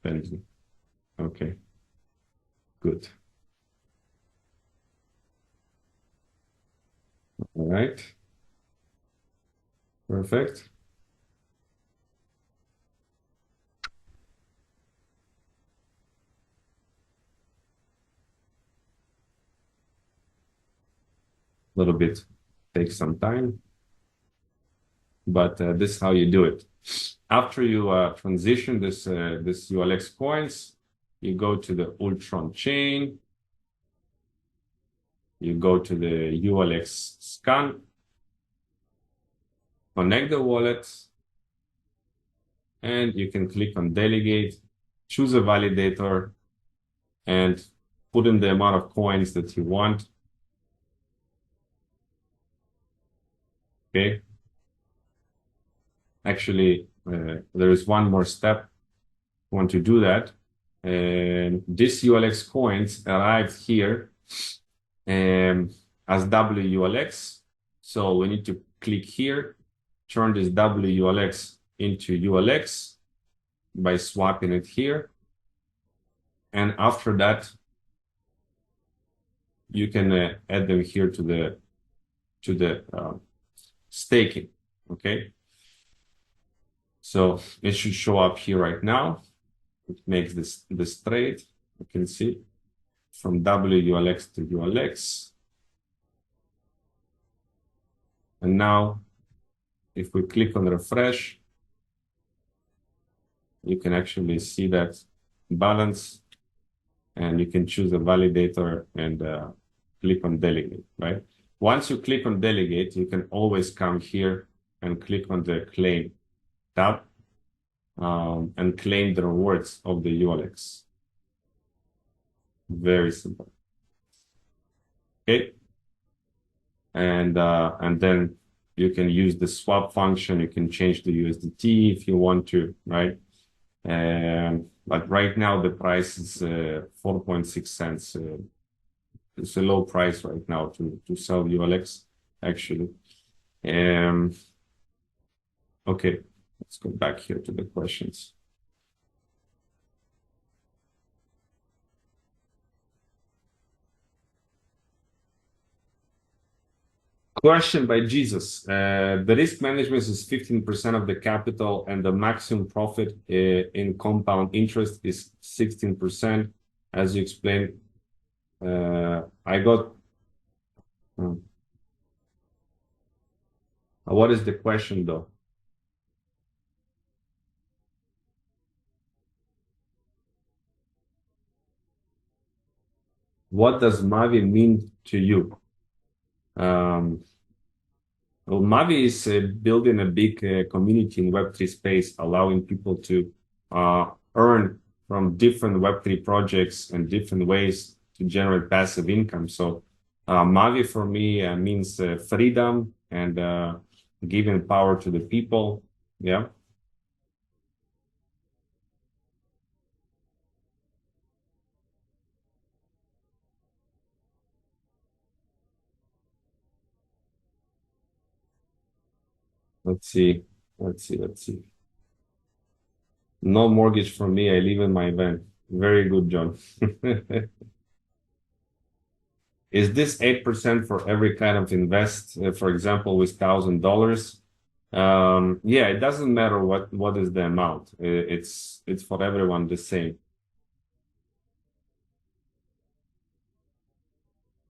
pending. Okay, good. All right, perfect. A little bit takes some time, but this is how you do it. After you transition this ULX coins, you go to the Ultron chain, you go to the ULX scan, connect the wallet, and you can click on delegate, choose a validator, and put in the amount of coins that you want. Okay. Actually, there is one more step. Want to do that. And this ULX coins arrived here as WULX. So we need to click here, turn this WULX into ULX by swapping it here. And after that, you can add them here to the staking. Okay. So it should show up here right now. It makes this trade. You can see from WULX to ULX. And now, if we click on refresh, you can actually see that balance, and you can choose a validator and click on delegate, right? Once you click on delegate, you can always come here and click on the claim tab and claim the rewards of the ULX. Very simple. Okay. And then you can use the swap function. You can change the USDT if you want to, right? But right now the price is 4.6 cents. It's a low price right now to sell ULX, actually. Okay, let's go back here to the questions. Question by Jesus. The risk management is 15% of the capital and the maximum profit in compound interest is 16%. As you explained, I got... What is the question though? What does Mavi mean to you? Well, Mavi is building a big community in Web3 space, allowing people to earn from different Web3 projects and different ways to generate passive income. So Mavi for me means freedom and giving power to the people. Yeah. Let's see. Let's see. No mortgage for me. I live in my van. Very good, John. Is this 8% for every kind of invest, for example, with $1,000? Yeah, it doesn't matter what is the amount. It's for everyone the same.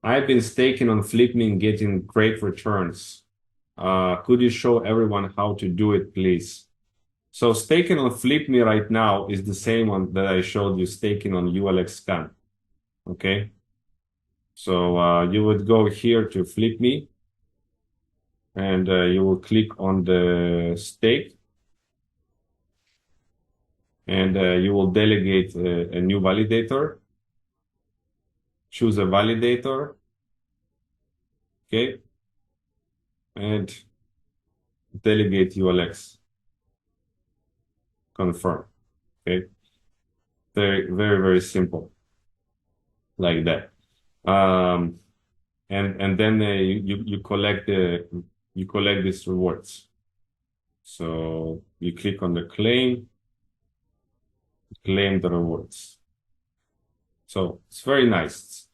I've been staking on Flipme, getting great returns. Could you show everyone how to do it, please? So staking on Flipme right now is the same one that I showed you staking on ULX Scan. Okay. So you would go here to Flipme and you will click on the stake and you will delegate a new validator. Choose a validator. Okay. And delegate ULX. Confirm. Okay. Very simple. Like that. And then you collect these rewards. So you click on the claim the rewards. So it's very nice.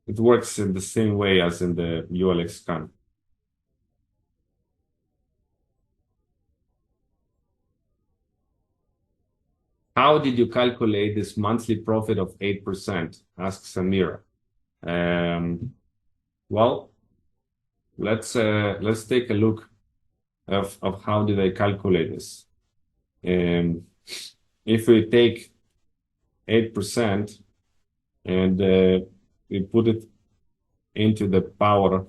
It works in the same way as in the ULX scan. How did you calculate this monthly profit of 8%? Asks Samira. Well, let's take a look of how did I calculate this. If we take 8% and we put it into the power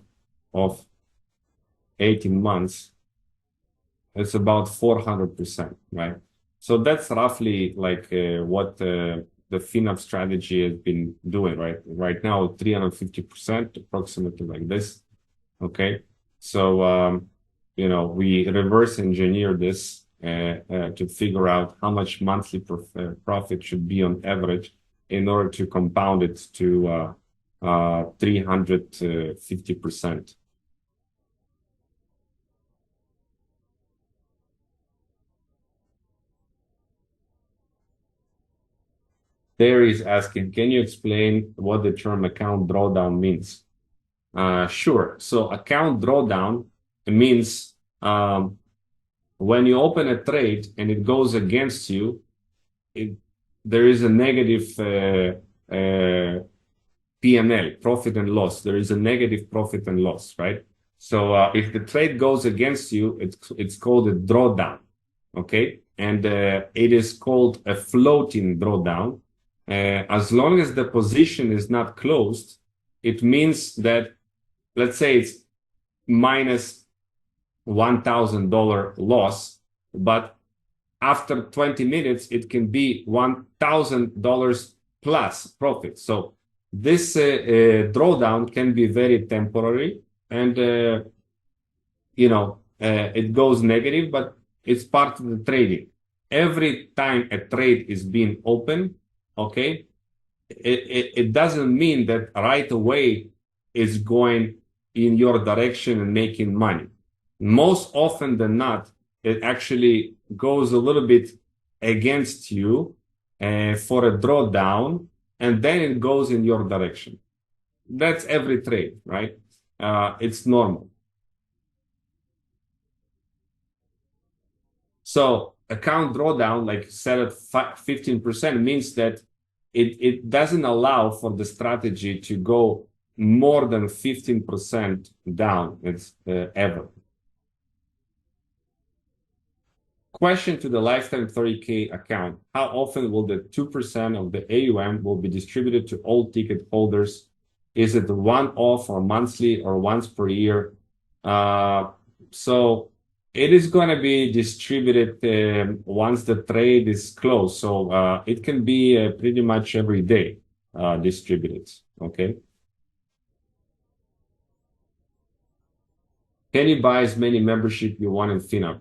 of 18 months, it's about 400%, right? So that's roughly like what the FinUp strategy has been doing, right? Right now, 350%, approximately like this. Okay. So, we reverse engineer this to figure out how much monthly profit should be on average in order to compound it to 350%. Terry is asking, can you explain what the term account drawdown means? Sure. So account drawdown means when you open a trade and it goes against you, there is a negative P&L, profit and loss. There is a negative profit and loss, right? So if the trade goes against you, it's called a drawdown, okay? And it is called a floating drawdown. As long as the position is not closed, it means that, let's say it's minus $1,000 loss, but after 20 minutes, it can be $1,000 plus profit. So this drawdown can be very temporary, and it goes negative, but it's part of the trading. Every time a trade is being open, okay, it doesn't mean that right away it's going in your direction and making money. Most often than not, it actually goes a little bit against you for a drawdown, and then it goes in your direction. That's every trade, right? It's normal. So account drawdown, like set at 15%, means that it doesn't allow for the strategy to go more than 15% down. It's ever. Question to the lifetime 30K account. How often will the 2% of the AUM will be distributed to all ticket holders? Is it one-off or monthly or once per year? So it is going to be distributed once the trade is closed. So it can be pretty much every day distributed. Okay. Can you buy as many membership you want in FinUp?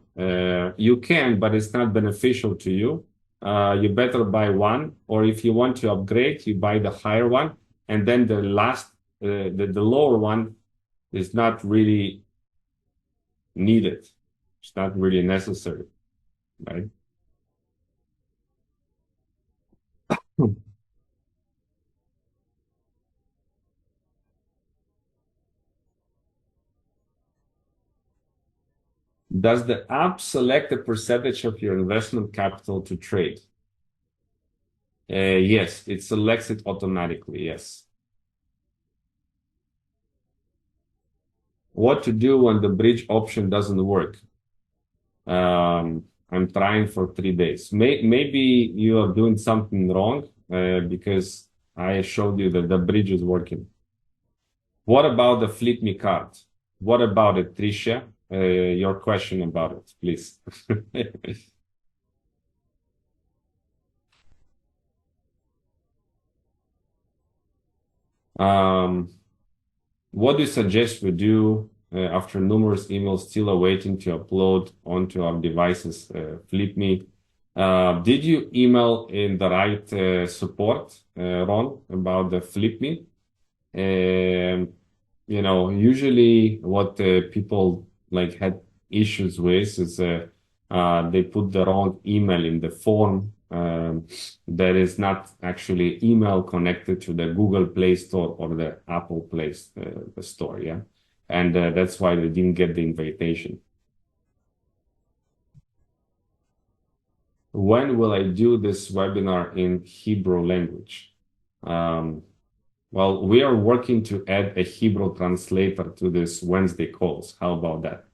You can, but it's not beneficial to you. You better buy one, or if you want to upgrade, you buy the higher one, and then the lower one is not really needed. It's not really necessary, right? Does the app select a percentage of your investment capital to trade? Yes, it selects it automatically, yes. What to do when the bridge option doesn't work? I'm trying for 3 days. Maybe you are doing something wrong because I showed you that the bridge is working. What about the Flip Me card? What about it, Tricia? Your question about it, please. What do you suggest we do after numerous emails still awaiting to upload onto our devices? Flip Me. Did you email in the right support, Ron, about the Flip Me? Usually what people like had issues with is they put the wrong email in the form. That is not actually email connected to the Google Play Store or the Apple Play Store, yeah? And that's why they didn't get the invitation. When will I do this webinar in Hebrew language? Well, we are working to add a Hebrew translator to this Wednesday calls. How about that?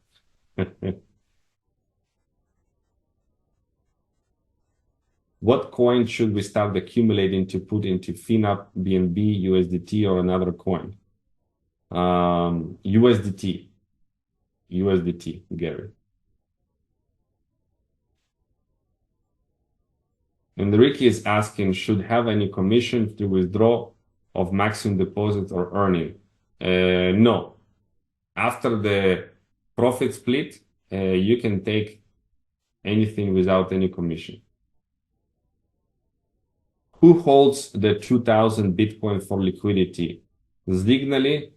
What coin should we start accumulating to put into FinUp, BNB, USDT, or another coin? USDT. USDT, Gary. Enrique is asking, should have any commission to withdraw of maximum deposit or earning? No. After the profit split, you can take anything without any commission. Who holds the 2,000 Bitcoin for liquidity? Signally?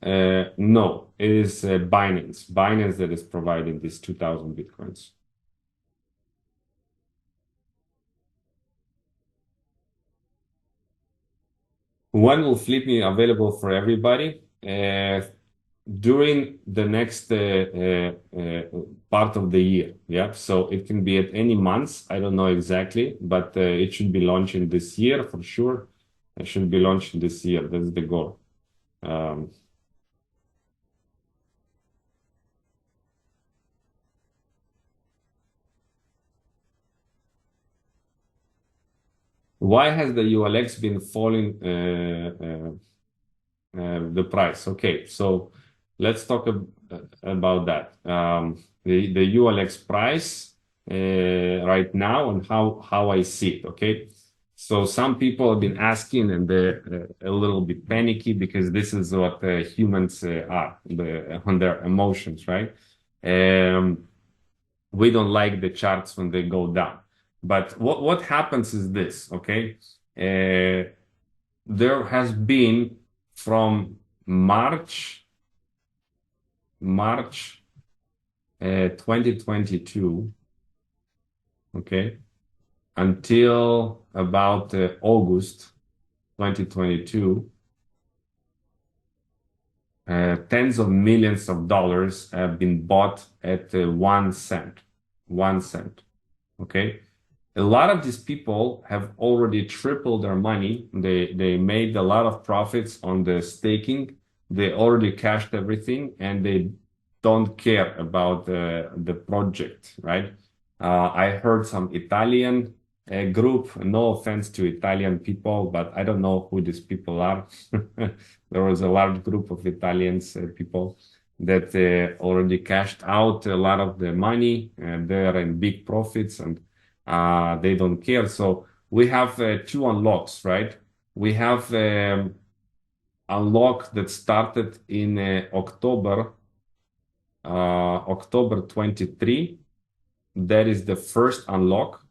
No, it is Binance. Binance that is providing these 2,000 Bitcoins. When will flipping available for everybody? During the next part of the year. Yeah, so it can be at any month. I don't know exactly, but it should be launching this year for sure. It should be launching this year. That's the goal. Um, why has the ULX been falling the price? Okay, so let's talk about that. The ULX price right now and how I see it. Okay, so some people have been asking and they're a little bit panicky because this is what humans are on their emotions, right? Um, we don't like the charts when they go down. But what happens is this, okay? There has been from March 2022, okay, until about August 2022, tens of millions of dollars have been bought at 1 cent. 1 cent. Okay. A lot of these people have already tripled their money. They made a lot of profits on the staking. They already cashed everything and they don't care about the project, right? I heard some Italian group, no offense to Italian people, but I don't know who these people are. There was a large group of Italians people that already cashed out a lot of the money and they're in big profits and they don't care. So we have two unlocks, right? We have unlock that started in October 23. That is the first unlock.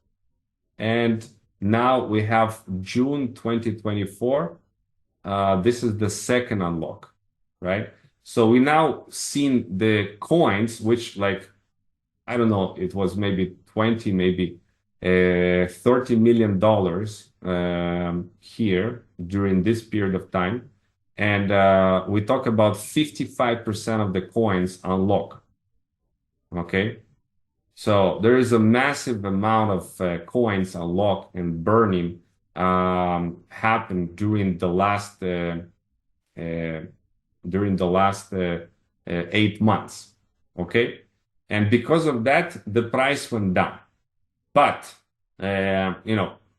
And now we have June 2024. This is the second unlock, right? So we now seen the coins, which like, I don't know, it was maybe 20, maybe $30 million here during this period of time. And we talk about 55% of the coins unlock. Okay. So there is a massive amount of coins unlocked and burning happened uh, during the last 8 months. Okay. And because of that, the price went down. But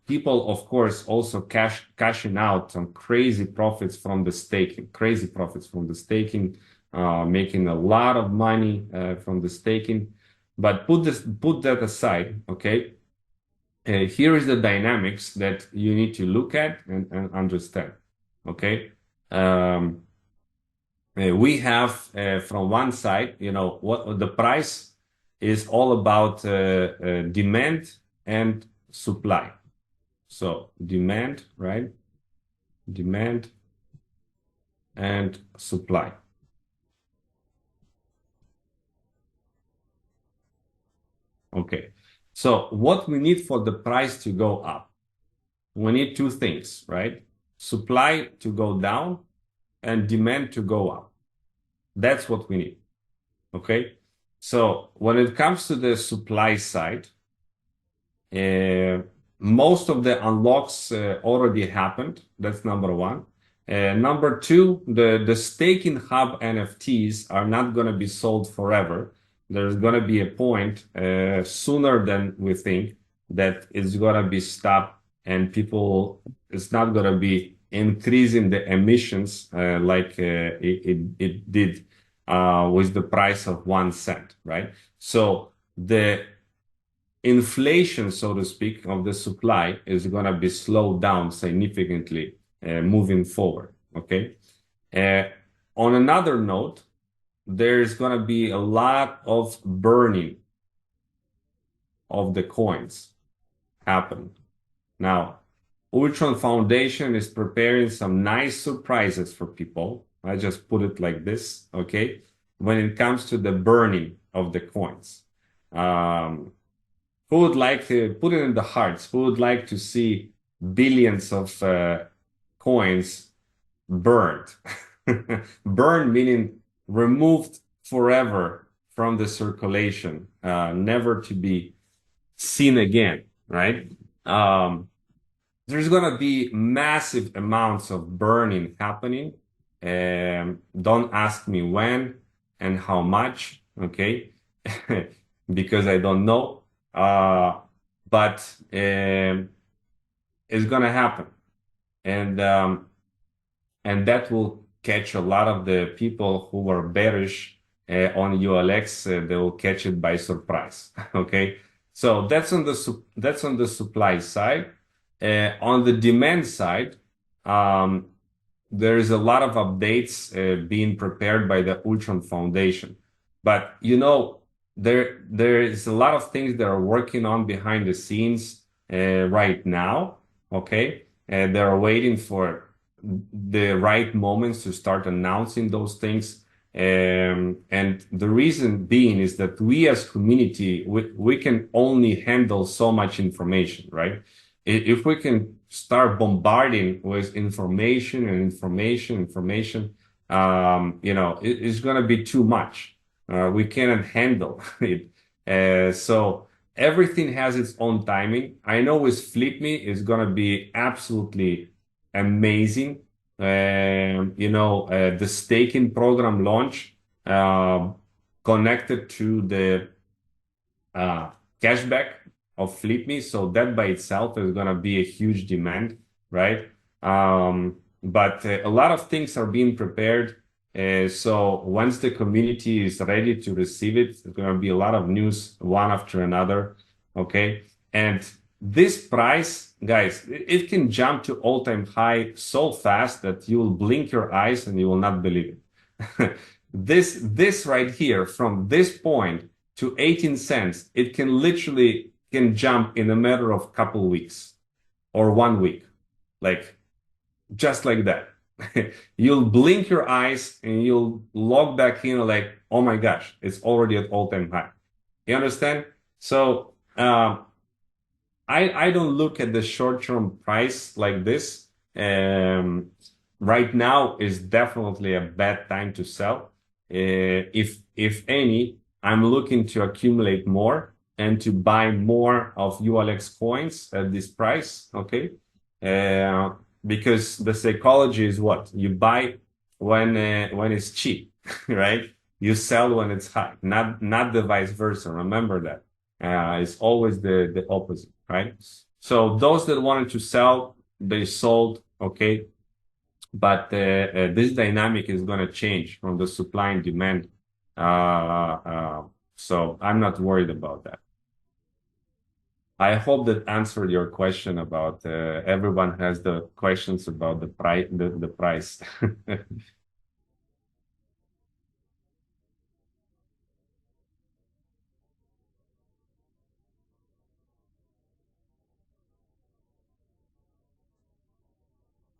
people, of course, also cashing out some crazy profits from the staking, making a lot of money from the staking. But put that aside, okay? Here is the dynamics that you need to look at and understand, okay? We have from one side, what the price is all about demand and supply. So demand, right? Demand and supply. Okay. So what we need for the price to go up? We need two things, right? Supply to go down and demand to go up. That's what we need. Okay. So when it comes to the supply side, most of the unlocks already happened. That's number one. Number two, the staking hub NFTs are not going to be sold forever. There's going to be a point sooner than we think that it's going to be stopped and it's not going to be increasing the emissions like it did with the price of 1 cent, right? So the inflation, so to speak, of the supply is going to be slowed down significantly moving forward. Okay. On another note, there's going to be a lot of burning of the coins happen. Now, Ultron Foundation is preparing some nice surprises for people. I just put it like this, okay? When it comes to the burning of the coins. Who would like to put it in the hearts? Who would like to see billions of coins burned. Burned meaning removed forever from the circulation, never to be seen again, right? There's gonna be massive amounts of burning happening. Don't ask me when and how much, okay? Because I don't know. But it's gonna happen, and and that will catch a lot of the people who were bearish on ULX. They will catch it by surprise. Okay, so that's on the supply side. On the demand side, um, there is a lot of updates being prepared by the Ultron Foundation. But you know, there is a lot of things that are working on behind the scenes right now. Okay, and they're waiting for the right moments to start announcing those things. And the reason being is that we as community, we can only handle so much information, right? If we can start bombarding with information and information, it's going to be too much. We cannot handle it. So everything has its own timing. I know with FlipMe it's going to be absolutely amazing. The staking program launch connected to the cashback of FlipMe. So that by itself is going to be a huge demand, right? But a lot of things are being prepared. So once the community is ready to receive it, there's going to be a lot of news one after another. Okay. And this price, guys, it can jump to all-time high so fast that you will blink your eyes and you will not believe it. This right here, from this point to 18 cents, it can literally can jump in a matter of couple weeks or 1 week, like just like that. You'll blink your eyes and you'll log back in like, oh my gosh, it's already at all-time high. You understand? So I don't look at the short-term price like this. Right now is definitely a bad time to sell. If any, I'm looking to accumulate more and to buy more of ULX coins at this price. Okay, because the psychology is what you buy when it's cheap, right? You sell when it's high, not the vice versa. Remember that. It's always the opposite, right? So those that wanted to sell, they sold, okay? But this dynamic is going to change from the supply and demand. So I'm not worried about that. I hope that answered your question about everyone has the questions about the price. The price.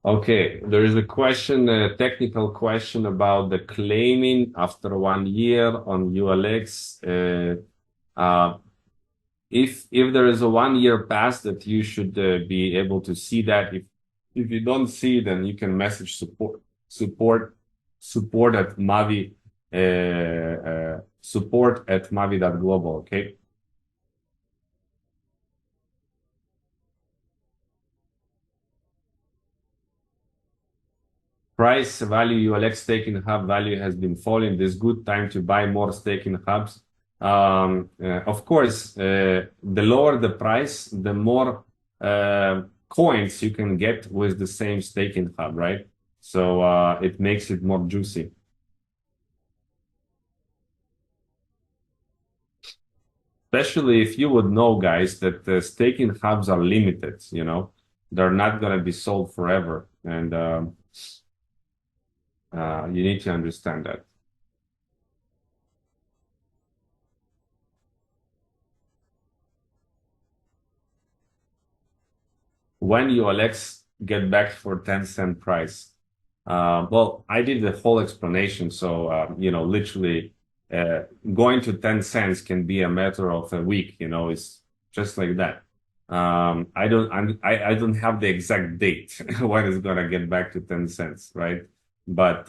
Okay, there is a question, a technical question about the claiming after 1 year on ULX. If there is a 1 year pass that you should be able to see that. If you don't see, then you can message support at Mavi support at mavi.global. Okay. Price value ULX staking hub value has been falling. This good time to buy more staking hubs. Of course, the lower the price, the more coins you can get with the same staking hub, right? So it makes it more juicy. Especially if you would know, guys, that the staking hubs are limited, they're not going to be sold forever. And you need to understand that. When ULX get back for 10-cent price? Well, I did the whole explanation. So, literally going to 10 cents can be a matter of a week, it's just like that. I don't have the exact date when it's gonna get back to 10 cents, right? But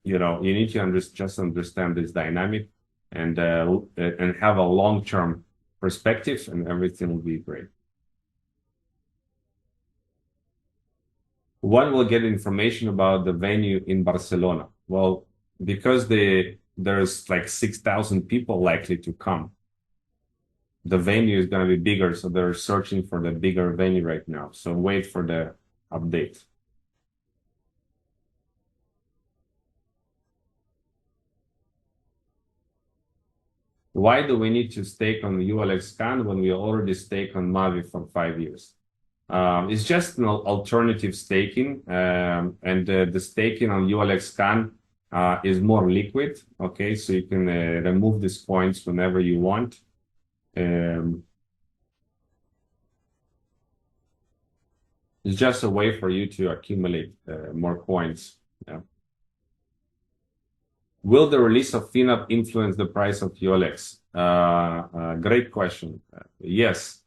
you need to just understand this dynamic and have a long-term perspective, and everything will be great. When will get information about the venue in Barcelona? Well, because there's like 6,000 people likely to come. The venue is going to be bigger, so they're searching for the bigger venue right now. So wait for the update. Why do we need to stake on ULX Can when we already stake on Mavi for 5 years? It's just an alternative staking, and the staking on ULX Can is more liquid. Okay, so you can remove these coins whenever you want. It's just a way for you to accumulate more coins. Yeah. Will the release of FinUp influence the price of ULX? Great question. Yes.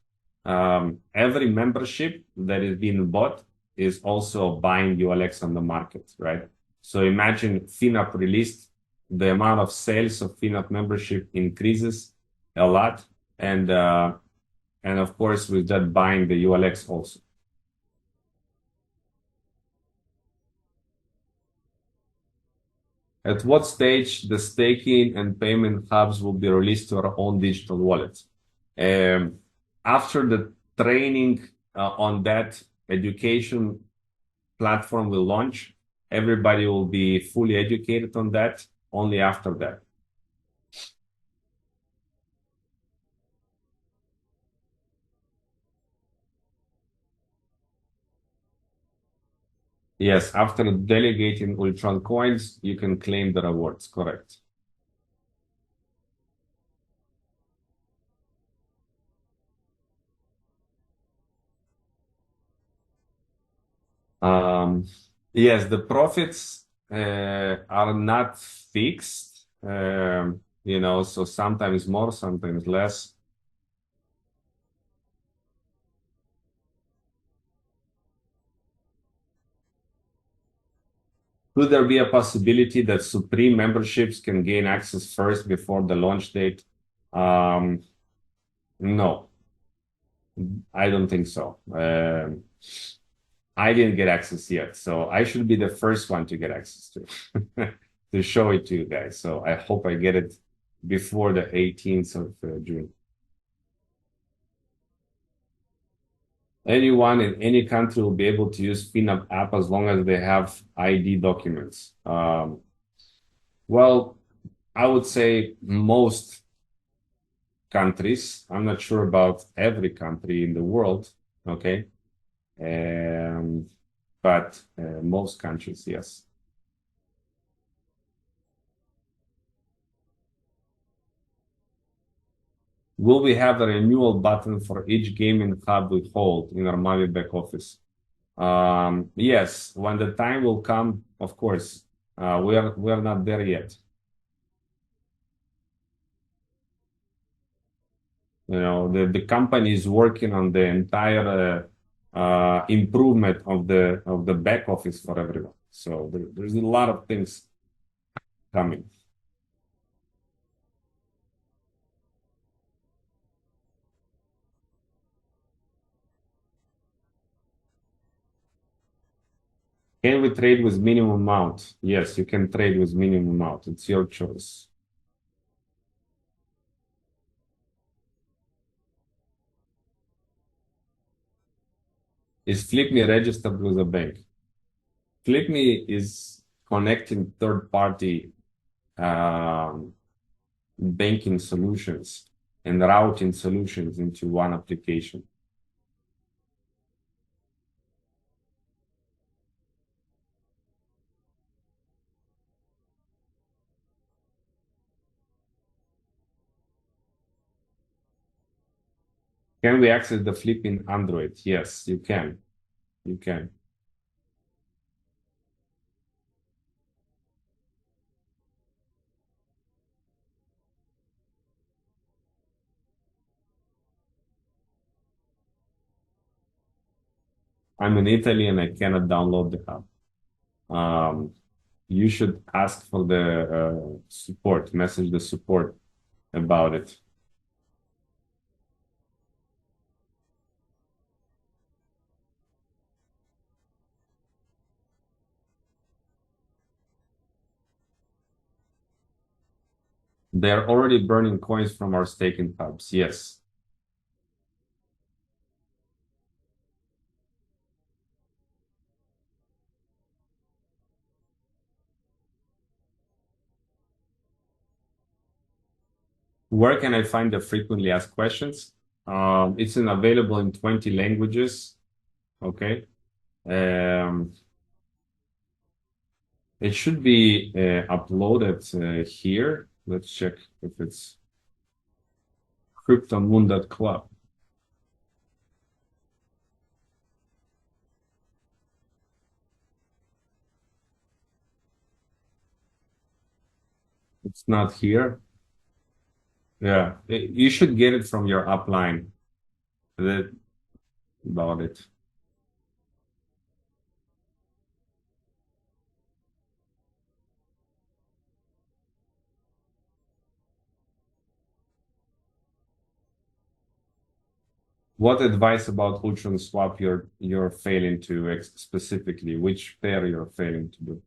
Every membership that is being bought is also buying ULX on the market, right? So imagine FinUp released, the amount of sales of FinUp membership increases a lot, and of course with that buying the ULX also. At what stage the staking and payment hubs will be released to our own digital wallets? After the training on that education platform will launch, everybody will be fully educated on that only after that. Yes, after delegating Ultron coins, you can claim the rewards, correct. Yes, the profits are not fixed, so sometimes more, sometimes less. Could there be a possibility that Supreme memberships can gain access first before the launch date? No, I don't think so. I didn't get access yet, so I should be the first one to get access to show it to you guys. So I hope I get it before the 18th of June. Anyone in any country will be able to use FinUp app as long as they have ID documents. Well, I would say most countries. I'm not sure about every country in the world, okay? But most countries, yes. Will we have a renewal button for each gaming hub we hold in our Mavi back office? Yes, when the time will come, of course. We are not there yet. The company is working on the entire improvement of the back office for everyone. So there's a lot of things coming. Can we trade with minimum amount? Yes, you can trade with minimum amount. It's your choice. Is FlipMe registered with a bank? FlipMe is connecting third-party banking solutions and routing solutions into one application. Can we access the Flip in Android? Yes, you can. You can. I'm in Italy and I cannot download the hub. Um, you should ask for the support, message the support about it. They're already burning coins from our staking hubs. Yes. Where can I find the frequently asked questions? It's available in 20 languages. Okay. Um, it should be uploaded here. Let's check if it's cryptomoon.club. It's not here. Yeah, you should get it from your upline. That about it. What advice about Ultron swap you're failing to specifically? Which pair you're failing to do?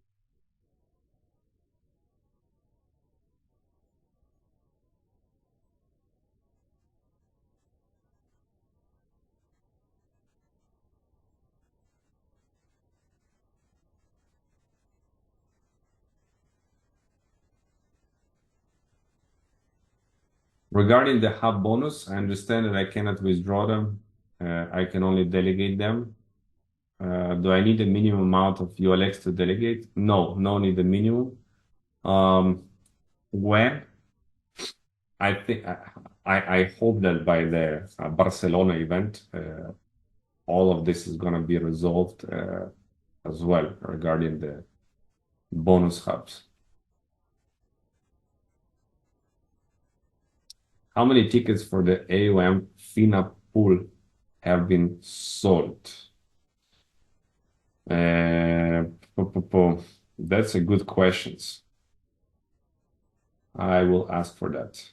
Regarding the hub bonus, I understand that I cannot withdraw them. I can only delegate them. Do I need a minimum amount of ULX to delegate? No, no need a minimum. When I think I hope that by the Barcelona event, all of this is going to be resolved as well regarding the bonus hubs. How many tickets for the AUM FINA pool have been sold? Uh, That's a good question. I will ask for that.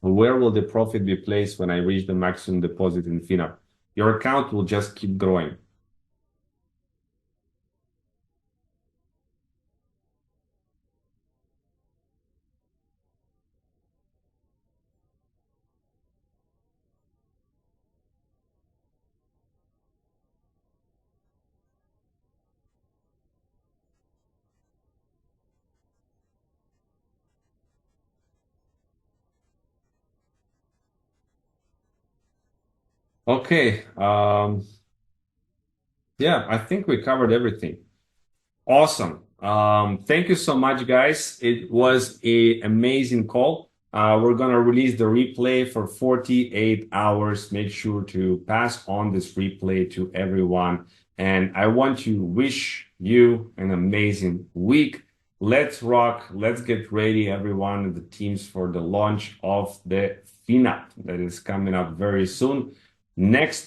Where will the profit be placed when I reach the maximum deposit in FINA? Your account will just keep growing. Okay. Yeah, I think we covered everything. Awesome. Thank you so much, guys. It was a amazing call. We're gonna release the replay for 48 hours. Make sure to pass on this replay to everyone. And I want to wish you an amazing week. Let's rock. Let's get ready, everyone, the teams for the launch of the FINAP that is coming up very soon. Next